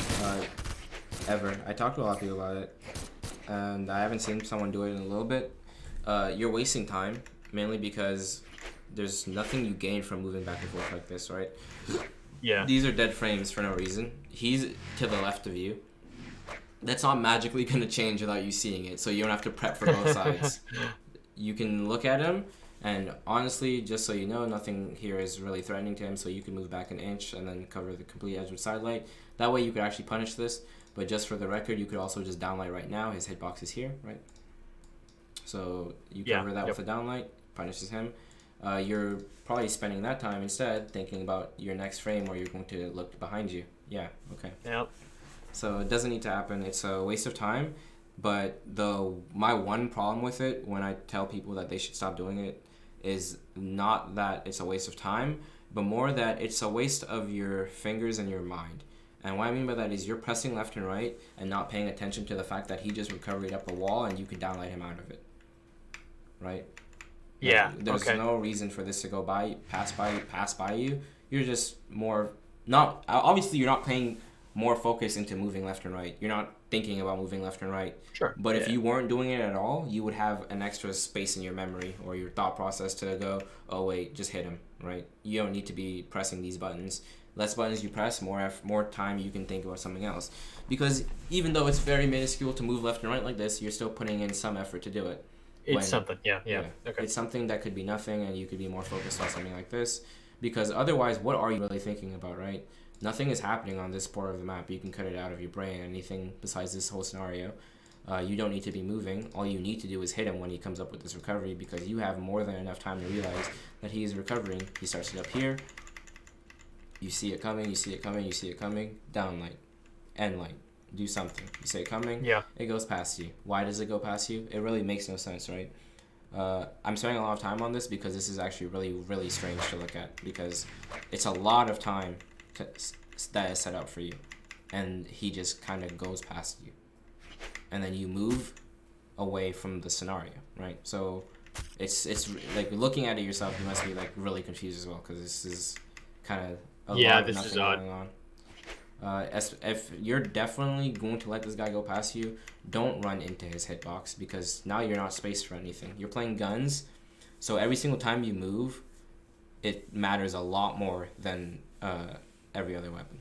Speaker 1: ever. I talked to a lot of people about it, and I haven't seen someone do it in a little bit. You're wasting time, mainly because there's nothing you gain from moving back and forth like this, right?
Speaker 2: Yeah.
Speaker 1: These are dead frames for no reason. He's to the left of you. That's not magically going to change without you seeing it, so you don't have to prep for both sides. You can look at him, and honestly, just so you know, nothing here is really threatening to him, so you can move back an inch and then cover the complete edge with side light. That way you could actually punish this, but just for the record, you could also just downlight right now. His hitbox is here, right? So you cover that with a downlight, punishes him. You're probably spending that time instead thinking about your next frame where you're going to look behind you. Yeah, okay.
Speaker 2: Yep.
Speaker 1: So it doesn't need to happen. It's a waste of time. But my one problem with it when I tell people that they should stop doing it is not that it's a waste of time, but more that it's a waste of your fingers and your mind. And what I mean by that is you're pressing left and right and not paying attention to the fact that he just recovered up a wall and you could downlight him out of it. Right?
Speaker 2: Yeah.
Speaker 1: Like, there's no reason for this to go by, pass by you. You're just more not obviously you're not paying more focus into moving left and right. You're not thinking about moving left and right.
Speaker 2: Sure.
Speaker 1: But if you weren't doing it at all, you would have an extra space in your memory or your thought process to go, oh wait, just hit him, right? You don't need to be pressing these buttons. Less buttons you press, more time you can think about something else. Because even though it's very minuscule to move left and right like this, you're still putting in some effort to do it.
Speaker 2: It's something, yeah. Okay.
Speaker 1: It's something that could be nothing, and you could be more focused on something like this. Because otherwise, what are you really thinking about, right? Nothing is happening on this part of the map. You can cut it out of your brain. Anything besides this whole scenario. You don't need to be moving. All you need to do is hit him when he comes up with this recovery, because you have more than enough time to realize that he is recovering. He starts it up here. You see it coming, you see it coming, you see it coming. Down light. End light. Do something. You say it coming.
Speaker 2: Yeah.
Speaker 1: It goes past you. Why does it go past you? It really makes no sense, right? I'm spending a lot of time on this because this is actually really, really strange to look at, because it's a lot of time that is set up for you, and he just kind of goes past you, and then you move away from the scenario, right? So it's like looking at it yourself, you must be like really confused as well, because this is kind of a lot of nothing going on. If you're definitely going to let this guy go past you, don't run into his hitbox, because now you're not spaced for anything. You're playing guns, so every single time you move, it matters a lot more than every other weapon.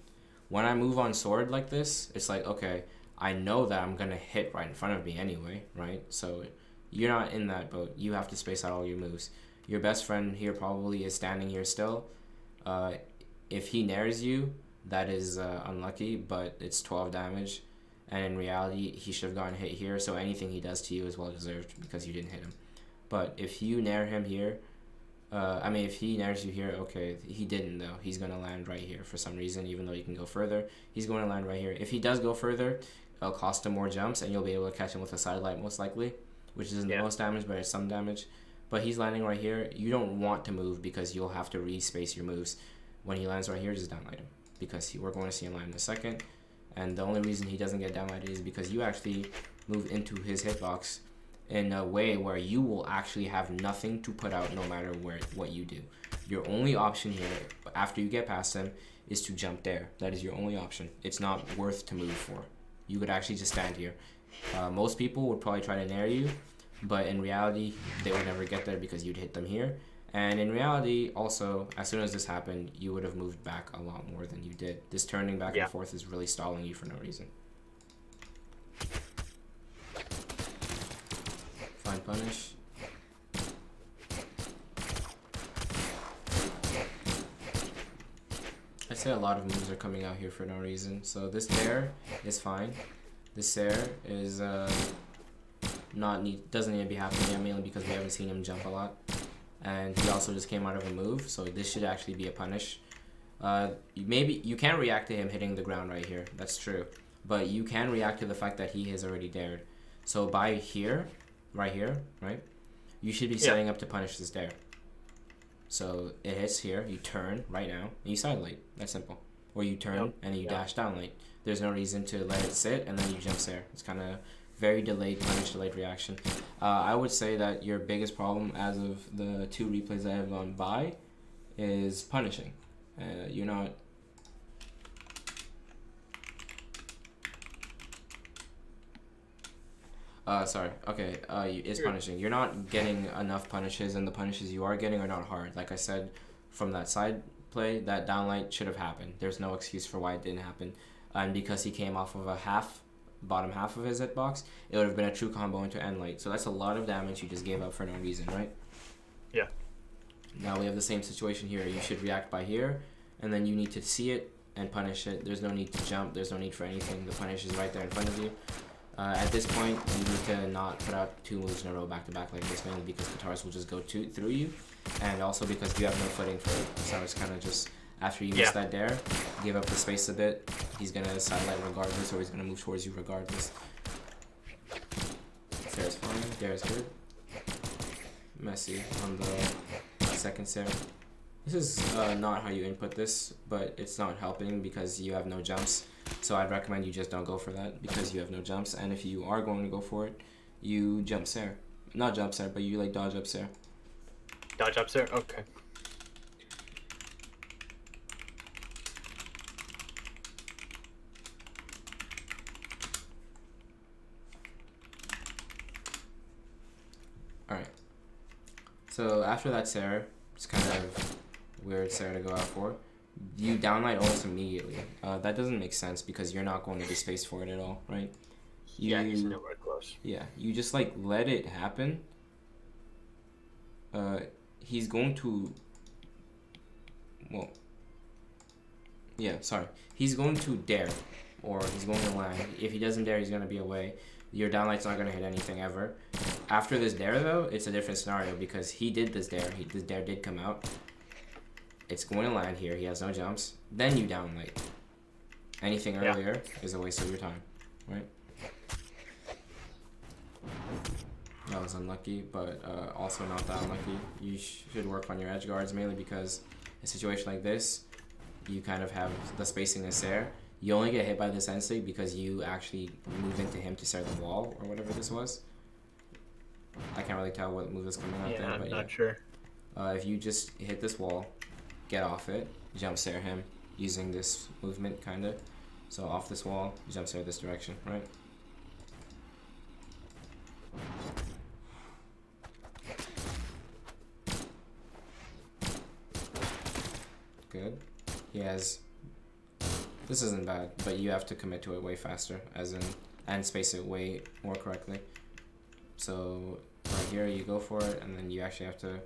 Speaker 1: When I move on sword like this, it's like, okay, I know that I'm gonna hit right in front of me anyway, right? So you're not in that boat. You have to space out all your moves. Your best friend here probably is standing here still. If he nares you, that is unlucky, but it's 12 damage, and in reality he should have gotten hit here, so anything he does to you is well deserved because you didn't hit him. But if you nair him here, if he nairs you here, okay, he didn't though. He's going to land right here for some reason, even though you can go further. He's going to land right here. If he does go further, it'll cost him more jumps, and you'll be able to catch him with a side light most likely, which isn't the most damage, but it's some damage. But he's landing right here. You don't want to move because you'll have to re-space your moves. When he lands right here, just downlight him, because we're going to see him land in a second. And the only reason he doesn't get downlighted is because you actually move into his hitbox in a way where you will actually have nothing to put out no matter what you do. Your only option here, after you get past him, is to jump there. That is your only option. It's not worth to move for. You could actually just stand here. Most people would probably try to nair you, but in reality, they would never get there because you'd hit them here. And in reality, also, as soon as this happened, you would have moved back a lot more than you did. This turning back and forth is really stalling you for no reason. Fine punish. I'd say a lot of moves are coming out here for no reason. So this Dare is fine. This Dare is doesn't need to be happening yet, mainly because we haven't seen him jump a lot. And he also just came out of a move, so this should actually be a punish. Maybe you can react to him hitting the ground right here. That's true. But you can react to the fact that he has already dared. So by here, right here, right? You should be setting up to punish this Dare. So it hits here, you turn right now, and you side light. That's simple. Or you turn and you dash down light. There's no reason to let it sit and then you jump there. It's kind of very delayed, punish delayed reaction. I would say that your biggest problem as of the 2 replays that have gone by is punishing. You're not... sorry. Okay, it's punishing. You're not getting enough punishes, and the punishes you are getting are not hard. Like I said, from that side play, that downlight should have happened. There's no excuse for why it didn't happen. And because he came off of a bottom half of his hitbox, it would have been a true combo into end light. So that's a lot of damage you just gave up for no reason, right?
Speaker 2: Yeah.
Speaker 1: Now we have the same situation here. You should react by here, and then you need to see it and punish it. There's no need to jump. There's no need for anything. The punish is right there in front of you. At this point, you need to not put out 2 moves in a row back to back like this, mainly because guitars will just go through you, and also because you have no footing for it. So it's kind of just, after you miss that Dare, give up the space a bit. He's going to sidelight regardless, or he's going to move towards you regardless. Dare's fine. Dare's good. Messy on the second Sarah. This is not how you input this, but it's not helping because you have no jumps. So I'd recommend you just don't go for that because you have no jumps. And if you are going to go for it, you jump Sarah. Not jump Sarah, but you like dodge up Sarah.
Speaker 2: Dodge up Sarah? Okay.
Speaker 1: Alright. So after that Sarah, it's kind of weird Sarah to go out for. You downlight almost immediately. That doesn't make sense because you're not going to be spaced for it at all, right?
Speaker 2: He's nowhere close.
Speaker 1: Yeah, you just like let it happen. He's going to... Well... Yeah, sorry. He's going to dare. Or he's going to land. If he doesn't dare, he's going to be away. Your downlight's not going to hit anything ever. After this dare, though, it's a different scenario because he did this dare. This dare did come out. It's going to land here. He has no jumps. Then you downlight. Anything earlier is a waste of your time, right? That was unlucky, but also not that unlucky. You should work on your edge guards, mainly because in a situation like this, you kind of have the spacing is there. You only get hit by this end stick because you actually move into him to start the wall, or whatever this was. I can't really tell what move is coming out there, but
Speaker 2: I'm not sure.
Speaker 1: If you just hit this wall, get off it, jump stare him using this movement, kind of. So off this wall, jump stare this direction, right? Good. He has... This isn't bad, but you have to commit to it way faster, as in, and space it way more correctly. So right here, you go for it, and then you actually have to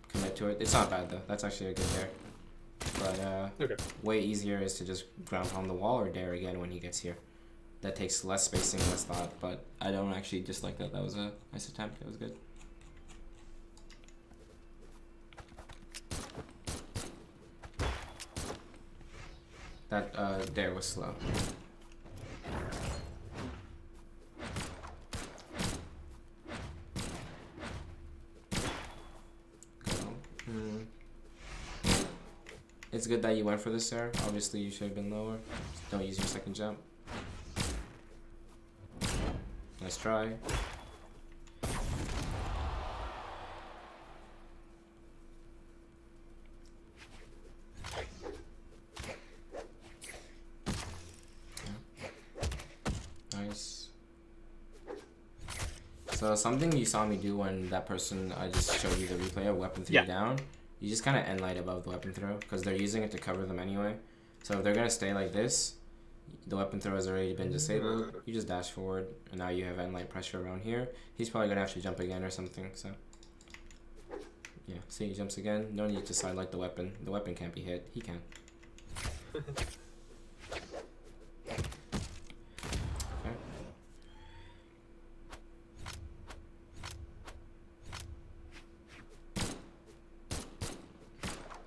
Speaker 1: commit to it. It's not bad though. That's actually a good dare. But way easier is to just ground pound the wall or dare again when he gets here. That takes less spacing, less thought, but I don't actually dislike that. That was a nice attempt. That was good. That dare was slow. It's good that you went for this, sir. Obviously, you should have been lower. Don't use your second jump. Nice try. Nice. So something you saw me do when that person, I just showed you the replay of weapon throw down, you just kind of end light above the weapon throw because they're using it to cover them anyway. So if they're going to stay like this, the weapon throw has already been disabled. You just dash forward, and now you have end light pressure around here. He's probably going to have to jump again or something, so. Yeah, see, he jumps again. No need to side light the weapon. The weapon can't be hit. He can. Okay.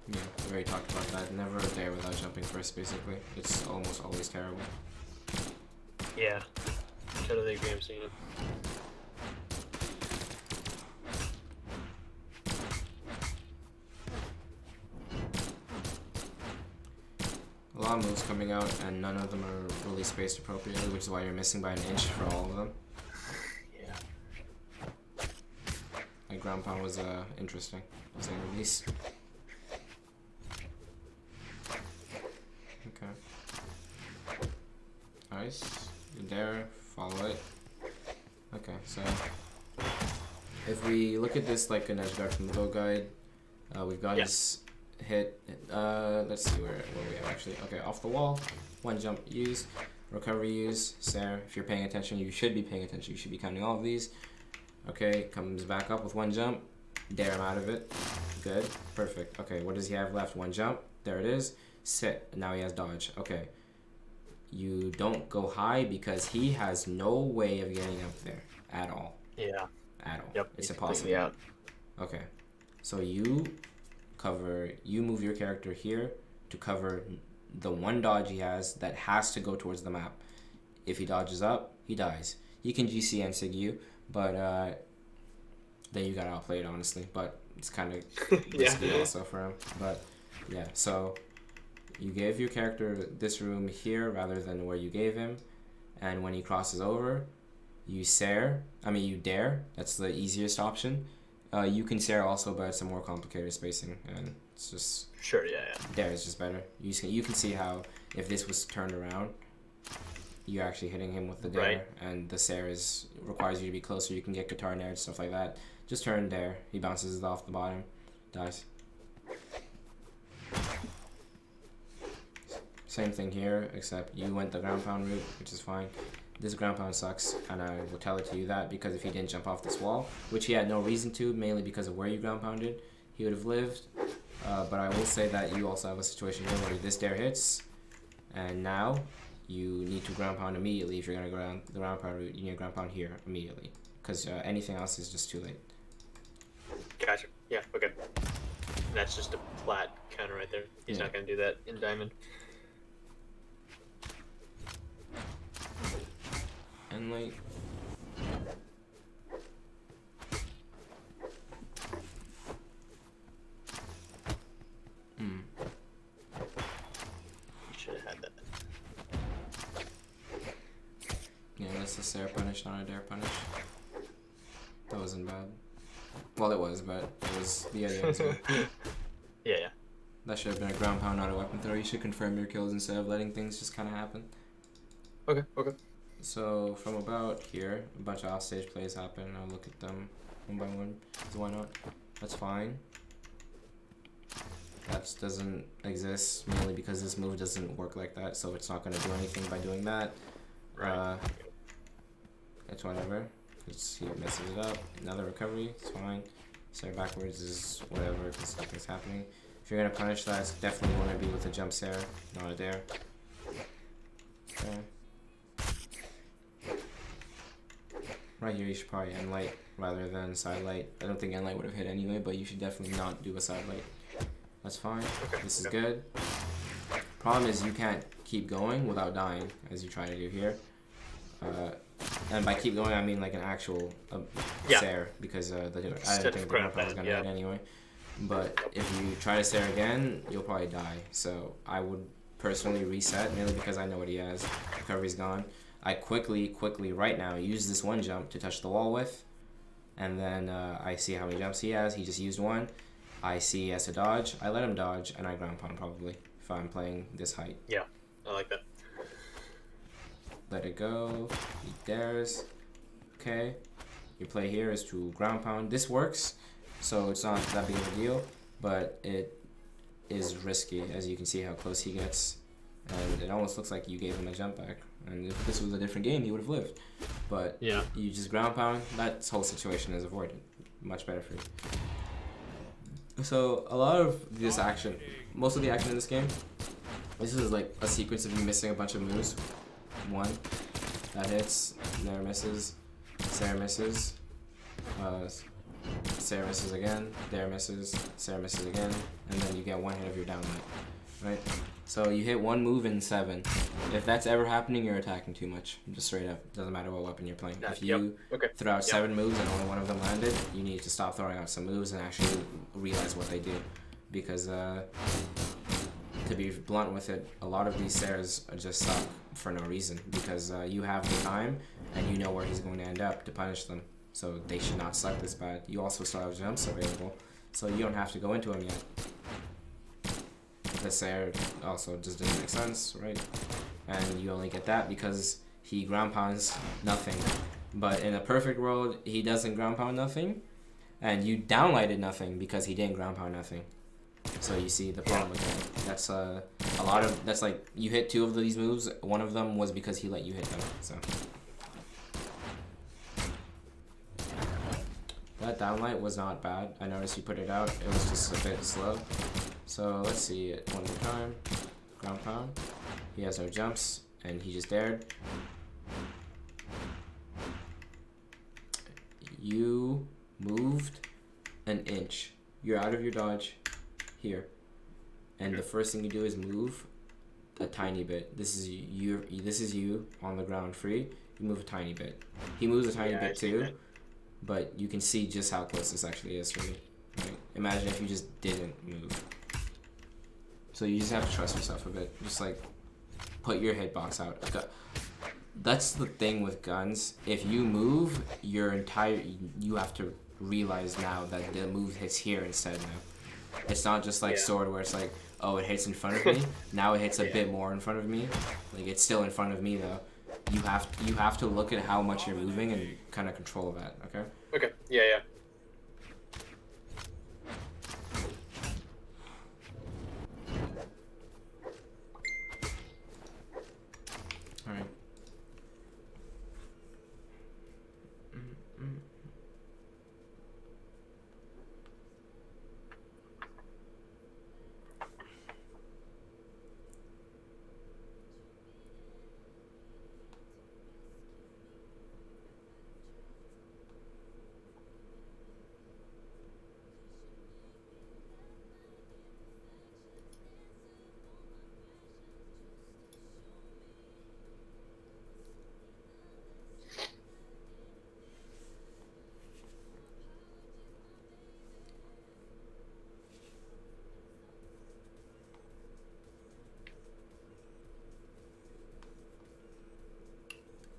Speaker 1: Yeah, we already talked about that. Never there without jumping first, basically. It's almost always terrible.
Speaker 2: Yeah. Totally agree, I'm seeing it.
Speaker 1: A lot of moves coming out, and none of them are really spaced appropriately, which is why you're missing by an inch for all of them.
Speaker 2: Yeah.
Speaker 1: Like, ground pound was interesting, to say the least. Okay. Nice. You're there. Follow it. Okay, so if we look at this like an edge guard from the bow guide, we've got his hit. Let's see where we have actually. Okay, off the wall, one jump use, recovery use, Sarah. If you're paying attention, you should be paying attention. You should be counting all of these. Okay, comes back up with one jump, dare him out of it. Good, perfect. Okay, what does he have left? One jump. There it is. Sit. Now he has dodge. Okay. You don't go high because he has no way of getting up there at all.
Speaker 2: Yeah.
Speaker 1: At all.
Speaker 2: Yep.
Speaker 1: It's impossible.
Speaker 2: Yeah.
Speaker 1: Okay. So you move your character here to cover the one dodge he has that has to go towards the map. If he dodges up, he dies. He can GC and SIG you, but then you gotta outplay it, honestly. But it's kind of risky also for him. But yeah, so you gave your character this room here rather than where you gave him, and when he crosses over, you dare. That's the easiest option. You can Sarah also, but it's a more complicated spacing, and it's just dare is just better. You can see how if this was turned around, you're actually hitting him with the dare, and the Sarah requires you to be closer. You can get guitar nair and stuff like that. Just turn dare. He bounces it off the bottom, dies. Same thing here, except you went the ground pound route, which is fine. This ground pound sucks, and I will tell it to you that because if he didn't jump off this wall, which he had no reason to, mainly because of where you ground pounded, he would have lived. But I will say that you also have a situation here where this dare hits, and now you need to ground pound immediately. If you're going to go down the ground pound route, you need to ground pound here immediately, because anything else is just too late.
Speaker 2: Gotcha. Yeah, okay. And that's just a PLAT counter right there. He's not going to do that in Diamond.
Speaker 1: And like,
Speaker 2: Should have had that.
Speaker 1: Yeah, that's a Sarah punish, not a dare punish. That wasn't bad. Well, it was, but it was the idea.
Speaker 2: Yeah.
Speaker 1: That should have been a ground pound, not a weapon throw. You should confirm your kills instead of letting things just kind of happen.
Speaker 2: Okay.
Speaker 1: So from about here, a bunch of offstage plays happen. I'll look at them one by one. So why not? That's fine. That doesn't exist mainly because this move doesn't work like that, so it's not going to do anything by doing that.
Speaker 2: Right.
Speaker 1: It's whatever. He messes it up. Another recovery. It's fine. Sarah backwards is whatever because nothing's happening. If you're going to punish that, it's definitely want to be with a jump Sarah, not a dare. Okay. Right here, you should probably end light rather than side light. I don't think end light would have hit anyway, but you should definitely not do a side light. That's fine.
Speaker 2: Okay.
Speaker 1: This is good. Problem is you can't keep going without dying, as you try to do here. And by keep going, I mean like an actual Sarah, because I don't think the ground pound is going to hit anyway. But if you try to Sarah again, you'll probably die. So I would personally reset, mainly because I know what he has. Recovery's gone. I quickly, right now, use this one jump to touch the wall with. And then I see how many jumps he has. He just used one. I see he has to dodge. I let him dodge, and I ground pound probably if I'm playing this height.
Speaker 2: Yeah, I like that.
Speaker 1: Let it go. He dares. Okay. Your play here is to ground pound. This works, so it's not that big of a deal, but it is risky, as you can see how close he gets. And it almost looks like you gave him a jump back. And if this was a different game, he would have lived. But
Speaker 2: yeah,
Speaker 1: you just ground pound, that whole situation is avoided. Much better for you. So a lot of this action, most of the action in this game, this is like a sequence of you missing a bunch of moves. One, that hits, there misses, Sarah misses, Sarah misses again, there misses, Sarah misses again, and then you get one hit of your down light, right? So you hit one move in 7. If that's ever happening, you're attacking too much. Just straight up. Doesn't matter what weapon you're playing. If you throw out 7 moves and only one of them landed, you need to stop throwing out some moves and actually realize what they do. Because, to be blunt with it, a lot of these Sarahs just suck for no reason. Because you have the time and you know where he's going to end up to punish them. So they should not suck this bad. You also still have jumps available, so you don't have to go into them yet. The Sarah also just didn't make sense, right? And you only get that because he ground pounds nothing. But in a perfect world, he doesn't ground pound nothing, and you downlighted nothing because he didn't ground pound nothing. So you see the problem with that. That's a lot of, that's like, you hit 2 of these moves, one of them was because he let you hit them, so. That downlight was not bad. I noticed you put it out, it was just a bit slow. So let's see it one more time. Ground pound. He has no jumps, and he just dared. You moved an inch. You're out of your dodge here. And the first thing you do is move a tiny bit. This is you on the ground free. You move a tiny bit. He moves a tiny bit too, but you can see just how close this actually is for me. Right? Imagine if you just didn't move. So you just have to trust yourself a bit. Just like put your hitbox out. That's the thing with guns. If you move, you have to realize now that the move hits here instead now. It's not just like sword where it's like, oh, it hits in front of me. Now it hits a bit more in front of me. Like it's still in front of me though. You have to look at how much you're moving and kind of control that. Okay.
Speaker 2: Okay. Yeah. Yeah.
Speaker 1: All right.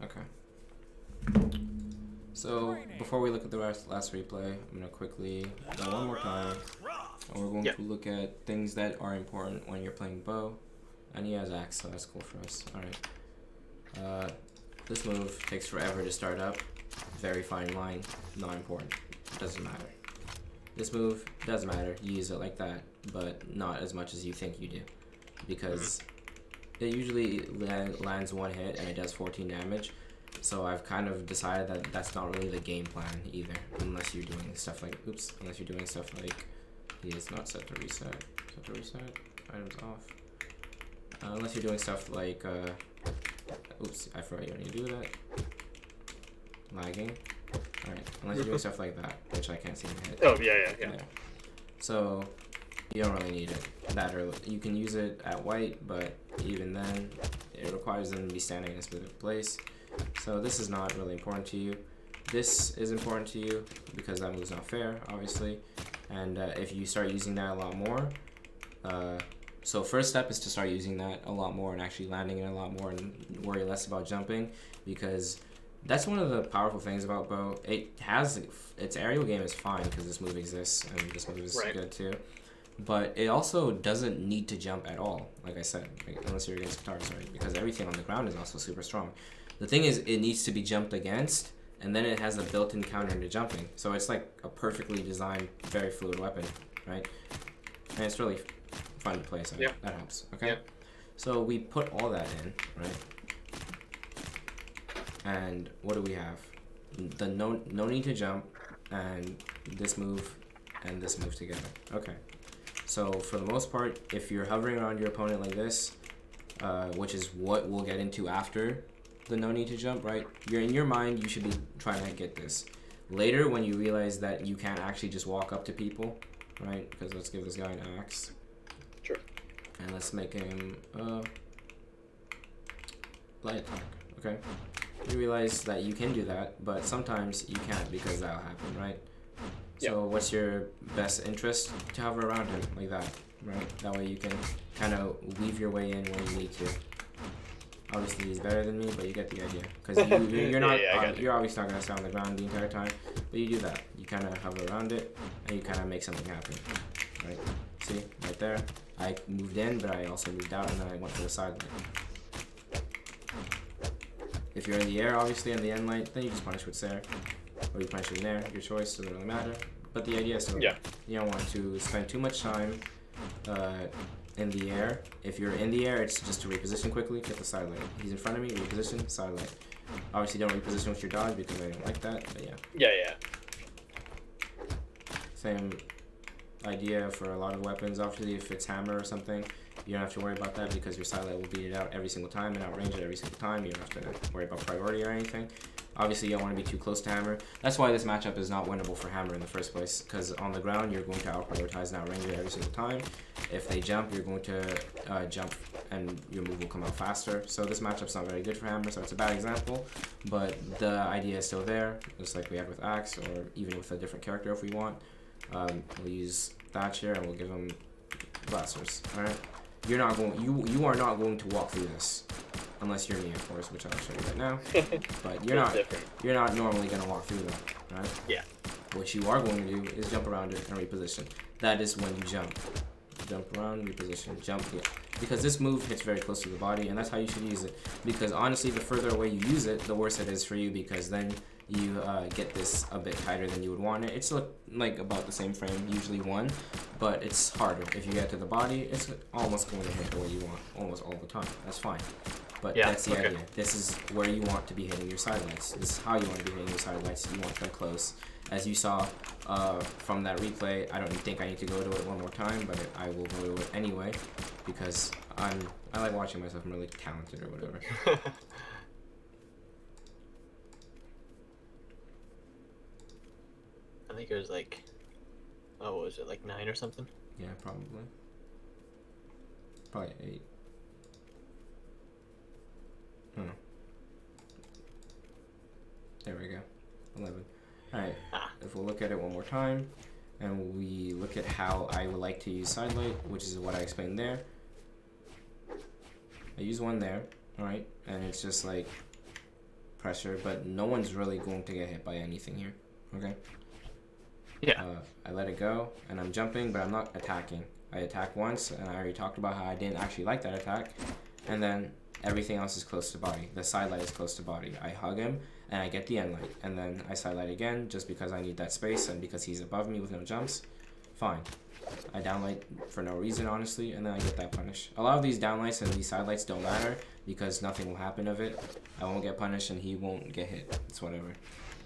Speaker 1: Okay. So before we look at the last replay, I'm gonna quickly go one more time, and we're going to look at things that are important when you're playing bow. And he has axe, so that's cool for us. All right. This move takes forever to start up. Very fine line. Not important. Doesn't matter. This move does matter. You use it like that, but not as much as you think you do, because it usually lands one hit and it does 14 damage. So I've kind of decided that that's not really the game plan either, unless you're doing stuff like, unless you're doing stuff like, he is not set to reset. Set to reset, items off. Unless you're doing stuff like, I forgot you don't need to do that. Lagging. Alright, unless you're doing stuff like that, which I can't seem to hit.
Speaker 2: Oh, yeah.
Speaker 1: So, you don't really need it that early. You can use it at white, but even then, it requires them to be standing in a specific place. So this is not really important to you. This is important to you because that move's not fair, obviously. And if you start using that a lot more, So first step is to start using that a lot more and actually landing it a lot more and worry less about jumping, because that's one of the powerful things about bow. It has its aerial game is fine because this move exists and this move is good too. But it also doesn't need to jump at all, like I said, unless you're against guitars, right? Because everything on the ground is also super strong. The thing is, it needs to be jumped against, and then it has a built-in counter into jumping. So it's like a perfectly designed, very fluid weapon, right? And it's really fun to play, so that helps, okay?
Speaker 2: Yep.
Speaker 1: So we put all that in, right? And what do we have? The no need to jump, and this move together. Okay. So for the most part, if you're hovering around your opponent like this, which is what we'll get into after the no need to jump, right? You're in your mind, you should be trying to get this. Later, when you realize that you can't actually just walk up to people, right? Because let's give this guy an axe.
Speaker 2: Sure.
Speaker 1: And let's make him light attack, okay? You realize that you can do that, but sometimes you can't because that'll happen, right? So what's your best interest? To hover around him like that, right? That way you can kind of weave your way in when you need to. Obviously he's better than me, but you get the idea. Because you're not, you're obviously not going to stay on the ground the entire time, but you do that. You kind of hover around it, and you kind of make something happen, right? See, right there. I moved in, but I also moved out, and then I went to the side light. If you're in the air, obviously, on the end light, then you just punish with Sarah. Or you punish with Nair, your choice, doesn't really matter. But the idea is so you don't want to spend too much time in the air. If you're in the air, it's just to reposition quickly, get the side light. He's in front of me, reposition, side light. Obviously don't reposition with your dodge because I don't like that, but
Speaker 2: Yeah.
Speaker 1: Same idea for a lot of weapons. Obviously if it's hammer or something, you don't have to worry about that because your side light will beat it out every single time and outrange it every single time. You don't have to worry about priority or anything. Obviously, you don't want to be too close to hammer. That's why this matchup is not winnable for hammer in the first place, because on the ground, you're going to out-prioritize and outrange it every single time. If they jump, you're going to jump, and your move will come out faster. So this matchup's not very good for hammer, so it's a bad example. But the idea is still there, just like we had with Axe, or even with a different character if we want. We'll use Thatcher, and we'll give them blasters, alright? You are not going to walk through this. Unless you're me, of course, which I'll show you right now. But you're not normally gonna walk through them, right?
Speaker 2: Yeah.
Speaker 1: What you are going to do is jump around it and reposition. That is when you jump. Jump around, reposition, jump here. Because this move hits very close to the body, and that's how you should use it. Because honestly, the further away you use it, the worse it is for you, because then you get this a bit tighter than you would want it. It's like about the same frame, usually 1, but it's harder. If you get to the body, it's almost going to hit the way you want, almost all the time. That's fine. But that's the idea. This is where you want to be hitting your sidelights. This is how you want to be hitting your sidelights. You want them close. As you saw from that replay, I don't think I need to go to it one more time, but I will go to it anyway because I like watching myself. I'm really talented or whatever.
Speaker 2: I think it was like, what was it, like 9 or something?
Speaker 1: Yeah, probably. Probably 8. There we go. 11. Alright, if we'll look at it one more time, and we look at how I would like to use sidelight, which is what I explained there. I use one there, alright, and it's just like pressure, but no one's really going to get hit by anything here, okay?
Speaker 2: Yeah.
Speaker 1: I let it go, and I'm jumping, but I'm not attacking. I attack once, and I already talked about how I didn't actually like that attack, and then everything else is close to body. The side light is close to body. I hug him, and I get the end light, and then I side light again, just because I need that space, and because he's above me with no jumps. Fine. I downlight for no reason, honestly, and then I get that punish. A lot of these downlights and these side lights don't matter, because nothing will happen of it. I won't get punished, and he won't get hit. It's whatever.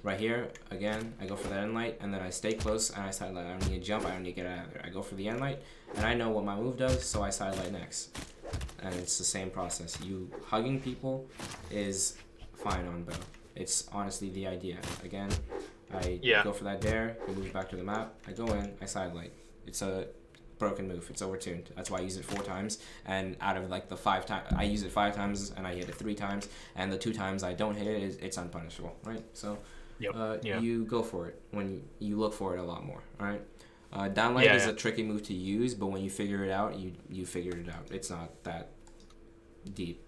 Speaker 1: Right here, again, I go for that end light, and then I stay close, and I side light. I don't need to jump, I don't need to get out of there. I go for the end light, and I know what my move does, so I side light next. And it's the same process. You hugging people is fine on bow. It's honestly the idea. Again, I go for that dare, he moves back to the map, I go in, I side light. It's a broken move, it's overtuned. That's why I use it 4 times, and out of like the 5 times, I use it 5 times, and I hit it 3 times, and the 2 times I don't hit it, it's unpunishable, right? So you go for it when you look for it a lot more, alright? Downlight is a tricky move to use, but when you figure it out, you figured it out. It's not that deep.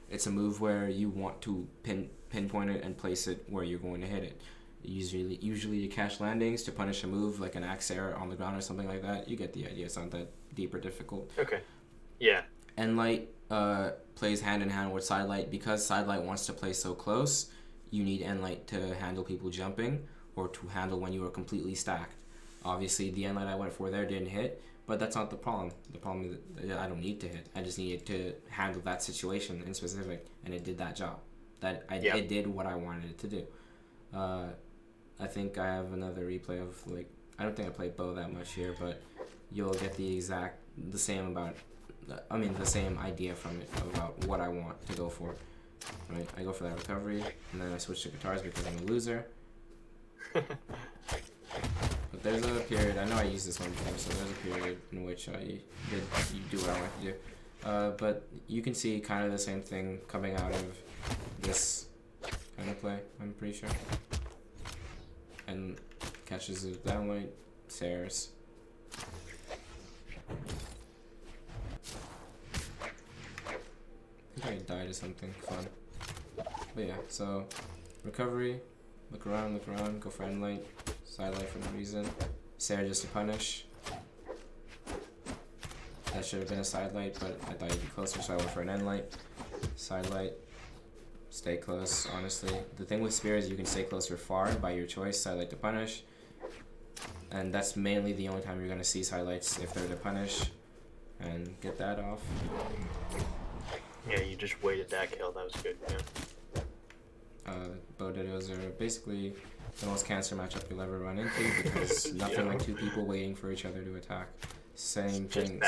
Speaker 1: It's a move where you want to pinpoint it and place it where you're going to hit it. Usually to catch landings, to punish a move like an axe air on the ground or something like that. You get the idea. It's not that deep or difficult.
Speaker 2: Okay. Yeah.
Speaker 1: Endlight plays hand in hand with Sidelight. Because Sidelight wants to play so close, you need Endlight to handle people jumping or to handle when you are completely stacked. Obviously, the Endlight I went for there didn't hit, but that's not the problem. The problem is that I don't need to hit. I just needed to handle that situation in specific, and it did that job. It did what I wanted it to do. I think I have another replay of, like, I don't think I played bow that much here, but you'll get the same idea from it about what I want to go for. Right? I go for that recovery, and then I switch to guitars because I'm a loser. But there's a period, I know I used this one before, so there's a period in which you do what I want to do. But you can see kind of the same thing coming out of this kind of play, I'm pretty sure. And catches it downlight, Sares. I think I died to something fun. But yeah, so recovery, look around, go for endlight, sidelight for no reason, Sarah just to punish. That should have been a sidelight, but I thought you'd be closer, so I went for an endlight. Sidelight, stay close, honestly. The thing with spear is you can stay close or far by your choice, sidelight to punish. And that's mainly the only time you're going to see sidelights, if they're to punish. And get that off.
Speaker 2: Yeah, you just waited that kill, that was good, yeah.
Speaker 1: Bow dittos are basically the most cancer matchup you'll ever run into because nothing like two people waiting for each other to attack. Same thing.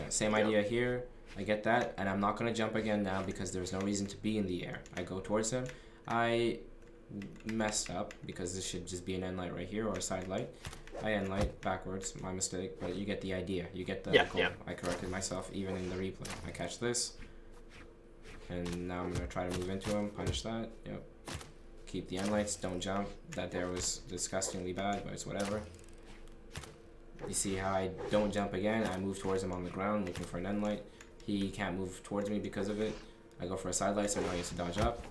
Speaker 1: Same idea here. I get that, and I'm not going to jump again now because there's no reason to be in the air. I go towards him. I messed up because this should just be an endlight right here or a side light. I endlight backwards, my mistake, but you get the idea. You get the goal. Yeah. I corrected myself even in the replay. I catch this, and now I'm going to try to move into him, punish that. Yep. Keep the endlights, don't jump. That there was disgustingly bad, but it's whatever. You see how I don't jump again. I move towards him on the ground looking for an endlight. He can't move towards me because of it. I go for a side light, so now he has to dodge up.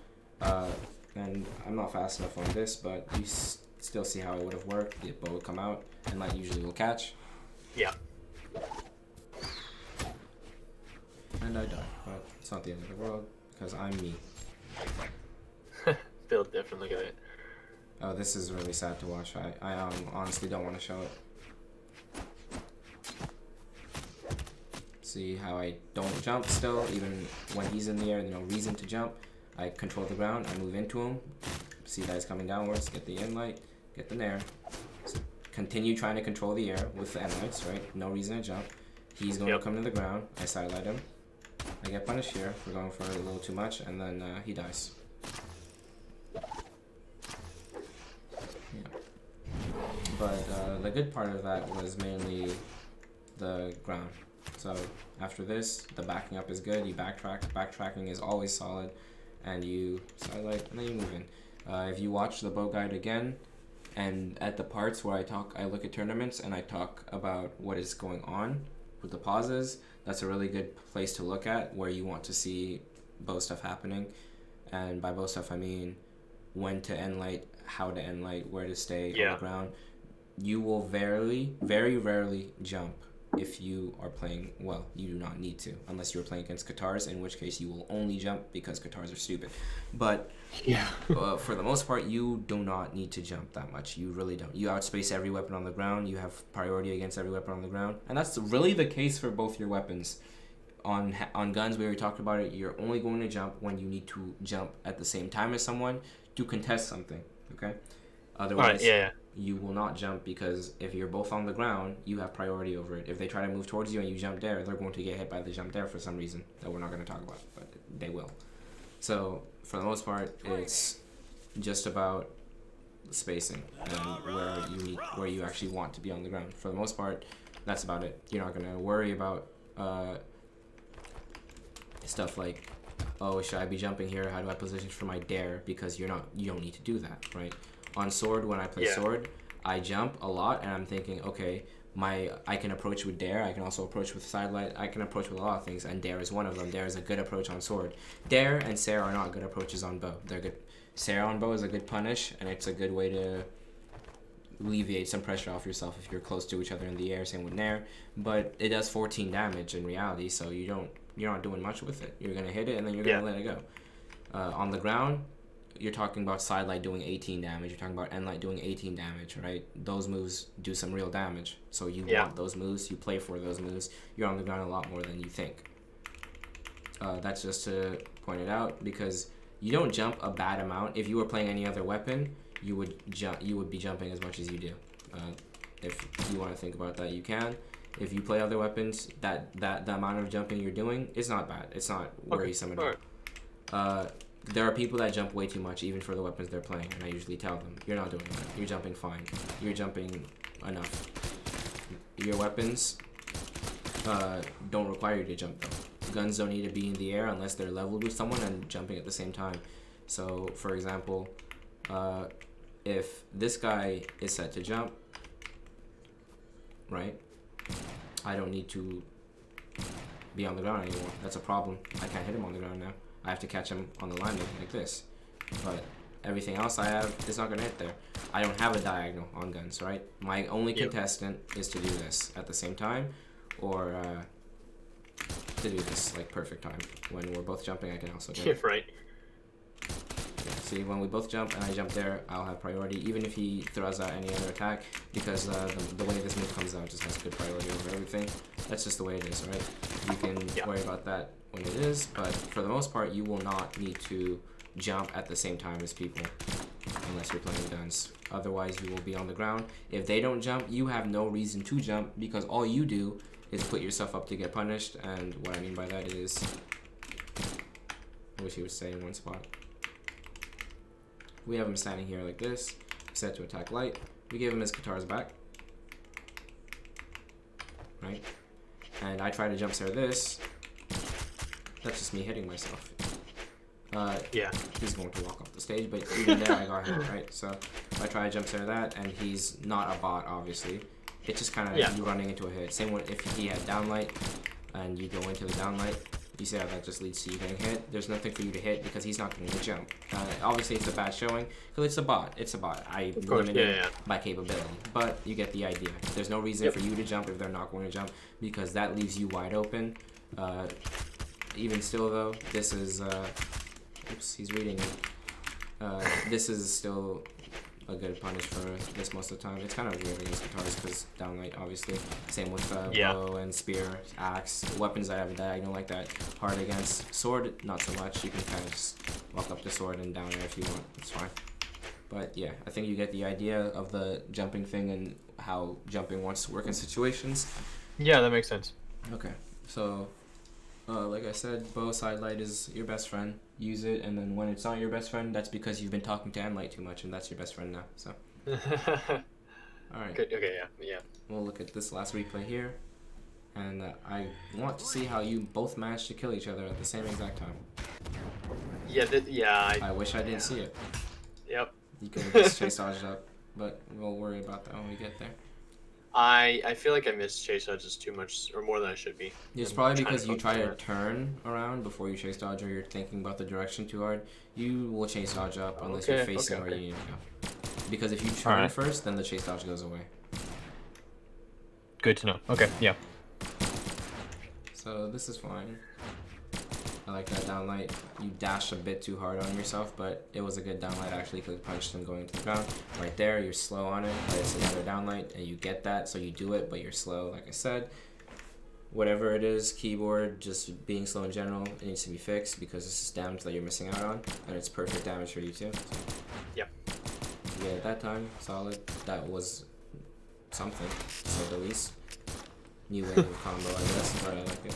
Speaker 1: And I'm not fast enough on this, but you still see how it would have worked. The bow would come out, and light usually will catch.
Speaker 2: Yeah.
Speaker 1: And I die, but it's not the end of the world because I'm me.
Speaker 2: Feel different, look at it.
Speaker 1: Oh, this is really sad to watch. I honestly don't want to show it. See how I don't jump still, even when he's in the air, no reason to jump. I control the ground, I move into him. See guys coming downwards, get the endlight, get the nair. So continue trying to control the air with the endlights, right? No reason to jump. He's going to come to the ground, I sidelight him. I get punished here for going for a little too much, and then he dies. Yeah. But the good part of that was mainly the ground. So after this, the backing up is good. You backtrack. Backtracking is always solid, and you sidelight, and then you move in. If you watch the bow guide again, and at the parts where I look at tournaments and I talk about what is going on with the pauses. That's a really good place to look at where you want to see bow stuff happening. And by bow stuff, I mean when to endlight, how to endlight, where to stay on the ground. You will very, very rarely jump if you are playing well. You do not need to, unless you're playing against guitars, in which case you will only jump because guitars are stupid. But for the most part, you do not need to jump that much. You really don't. You outspace every weapon on the ground. You have priority against every weapon on the ground, and that's really the case for both your weapons. On guns, we already talked about it. You're only going to jump when you need to jump at the same time as someone to contest something. Okay. Otherwise, you will not jump because if you're both on the ground, you have priority over it. If they try to move towards you and you jump there, they're going to get hit by the jump there for some reason that we're not going to talk about, but they will. So for the most part, it's just about spacing and where you actually want to be on the ground. For the most part, that's about it. You're not going to worry about stuff like, oh, should I be jumping here? How do I position for my dare? Because you don't need to do that, right? On sword, when I play sword, I jump a lot, and I'm thinking, okay, I can approach with dare. I can also approach with sidelight. I can approach with a lot of things, and dare is one of them. Dare is a good approach on sword. Dare and Sarah are not good approaches on bow. They're good. Sarah on bow is a good punish, and it's a good way to alleviate some pressure off yourself if you're close to each other in the air. Same with nair, but it does 14 damage in reality, so you're not doing much with it. You're gonna hit it and then you're gonna let it go. On the ground, you're talking about sidelight doing 18 damage. You're talking about endlight doing 18 damage, right? Those moves do some real damage, so you want those moves. You play for those moves. You're on the ground a lot more than you think. That's just to point it out, because you don't jump a bad amount. If you were playing any other weapon, you would be jumping as much as you do. If you want to think about that, you can. If you play other weapons, the amount of jumping you're doing is not bad. It's not worrisome at all. There are people that jump way too much, even for the weapons they're playing, and I usually tell them, you're not doing that. You're jumping fine. You're jumping enough. Your weapons don't require you to jump, though. Guns don't need to be in the air unless they're leveled with someone and jumping at the same time. So, for example, if this guy is set to jump, right, I don't need to be on the ground anymore. That's a problem. I can't hit him on the ground now. I have to catch him on the line like this. But everything else I have is not going to hit there. I don't have a diagonal on guns, right? My only contestant is to do this at the same time, or to do this like perfect time. When we're both jumping, I can also do it.
Speaker 2: Right.
Speaker 1: See, when we both jump and I jump there, I'll have priority, even if he throws out any other attack, because the way this move comes out just has good priority over everything. That's just the way it is, right? You can worry about that when it is, but for the most part, you will not need to jump at the same time as people, unless you're playing guns. Otherwise, you will be on the ground. If they don't jump, you have no reason to jump, because all you do is put yourself up to get punished, and what I mean by that is, I wish he would stay in one spot. We have him standing here like this, set to attack light. We give him his guitars back, right? And I try to jump stare this. That's just me hitting myself. He's going to walk off the stage, but even there I got him, right? So I try to jump stare that, and he's not a bot, obviously. It's just kind of you running into a hit. Same with if he had downlight, and you go into the downlight. You see how that just leads to you getting hit. There's nothing for you to hit because he's not going to jump. Obviously, it's a bad showing because it's a bot. It's a bot. I limited my capability, but you get the idea. There's no reason for you to jump if they're not going to jump, because that leaves you wide open. Even still, though, this is... oops, he's reading it. This is still a good punish for this most of the time. It's kind of weird against guitars because downlight, obviously. Same with bow and spear, axe, weapons that have a diagonal like that. Hard against sword, not so much. You can kind of just walk up the sword and down it if you want. It's fine. But yeah, I think you get the idea of the jumping thing and how jumping wants to work in situations.
Speaker 2: Yeah, that makes sense.
Speaker 1: Okay, so like I said, bow sidelight is your best friend. Use it, and then when it's not your best friend, that's because you've been talking to endlight too much, and that's your best friend now. So, all right.
Speaker 2: Good. Okay. Yeah.
Speaker 1: We'll look at this last replay here, and I want to see how you both managed to kill each other at the same exact time.
Speaker 2: Yeah.
Speaker 1: I wish I didn't see it.
Speaker 2: Yep.
Speaker 1: You could have just chase dodged up, but we'll worry about that when we get there.
Speaker 2: I feel like I missed chase dodges too much, or more than I should be.
Speaker 1: It's probably because you try to turn around before you chase dodge, or you're thinking about the direction too hard. You will chase dodge up unless you're facing where you need to go. Because if you turn first, then the chase dodge goes away.
Speaker 2: Good to know. Okay, yeah.
Speaker 1: So this is fine. I like that downlight. You dashed a bit too hard on yourself, but it was a good downlight actually because it punched him going to the ground. Right there, you're slow on it, but it's another downlight, and you get that, so you do it, but you're slow, like I said. Whatever it is, keyboard, just being slow in general, it needs to be fixed because this is damage that you're missing out on, and it's perfect damage for you too. So.
Speaker 2: Yep.
Speaker 1: Yeah, at that time, solid. That was something, to say the least. New wave of combo, I guess, but I like it.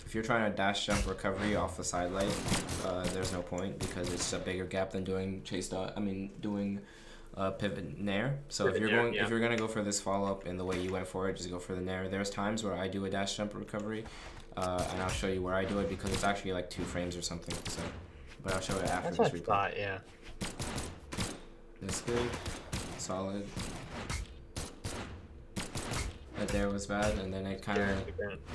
Speaker 1: If you're trying to dash jump recovery off the side light, there's no point because it's a bigger gap than doing doing pivot nair. So if you're gonna go for this follow up in the way you went for it, just go for the nair. There's times where I do a dash jump recovery, and I'll show you where I do it because it's actually like 2 frames or something. So, but I'll show it after this replay.
Speaker 2: Yeah.
Speaker 1: That's good. Solid. That there was bad, and then it kind of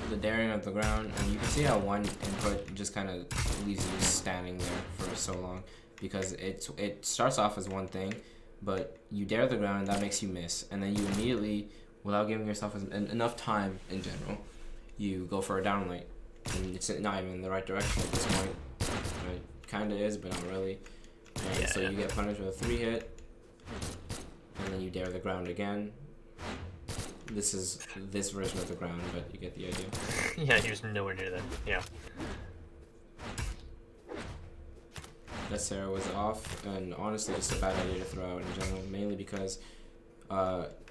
Speaker 1: the daring of the ground, and you can see how one input just kind of leaves you standing there for so long, because it starts off as one thing, but you dare the ground and that makes you miss, and then you immediately, without giving yourself enough time in general, you go for a down light, and it's not even in the right direction at this point. It kind of is, but not really. And so you get punished with a 3 hit, and then you dare the ground again. This is this version of the ground, but you get the idea.
Speaker 2: Yeah, he was nowhere near that. Yeah.
Speaker 1: That Sarah was off, and honestly, just a bad idea to throw out in general, mainly because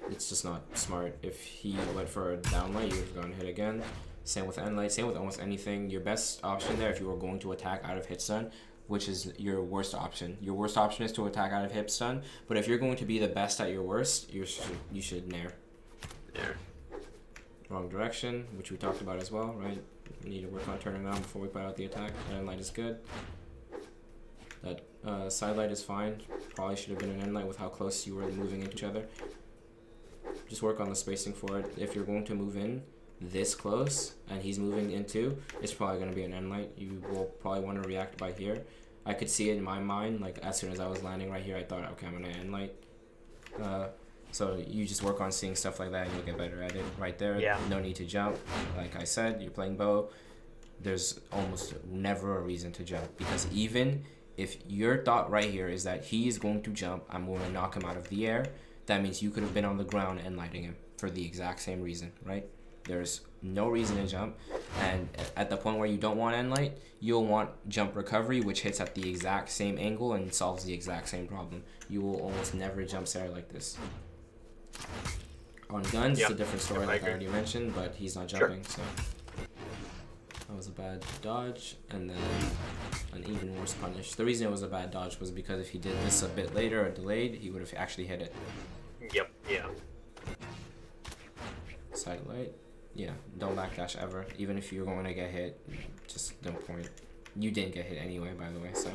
Speaker 1: it's just not smart. If he went for a down light, you would have gone hit again. Same with end light, same with almost anything. Your best option there, if you were going to attack out of hit stun, which is your worst option. Your worst option is to attack out of hit stun, but if you're going to be the best at your worst, you should nair.
Speaker 2: There.
Speaker 1: Wrong direction, which we talked about as well, right? We need to work on turning around before we put out the attack. That end light is good. That side light is fine. Probably should have been an end light with how close you were moving into each other. Just work on the spacing for it. If you're going to move in this close and he's moving into, it's probably going to be an end light. You will probably want to react by here. I could see it in my mind, like as soon as I was landing right here, I thought, okay, I'm going to end light. So you just work on seeing stuff like that and you'll get better at it right there.
Speaker 2: Yeah.
Speaker 1: No need to jump. Like I said, you're playing bow. There's almost never a reason to jump, because even if your thought right here is that he is going to jump, I'm going to knock him out of the air, that means you could have been on the ground and lighting him for the exact same reason, right? There's no reason to jump, and at the point where you don't want end light, you'll want jump recovery, which hits at the exact same angle and solves the exact same problem. You will almost never jump Sarah like this. On guns, it's a different story, like I already mentioned, but he's not jumping, so that was a bad dodge, and then an even worse punish. The reason it was a bad dodge was because if he did this a bit later or delayed, he would have actually hit it.
Speaker 2: Yep, yeah.
Speaker 1: Side light. Yeah, don't backdash ever. Even if you're going to get hit, just don't point. You didn't get hit anyway, by the way, so.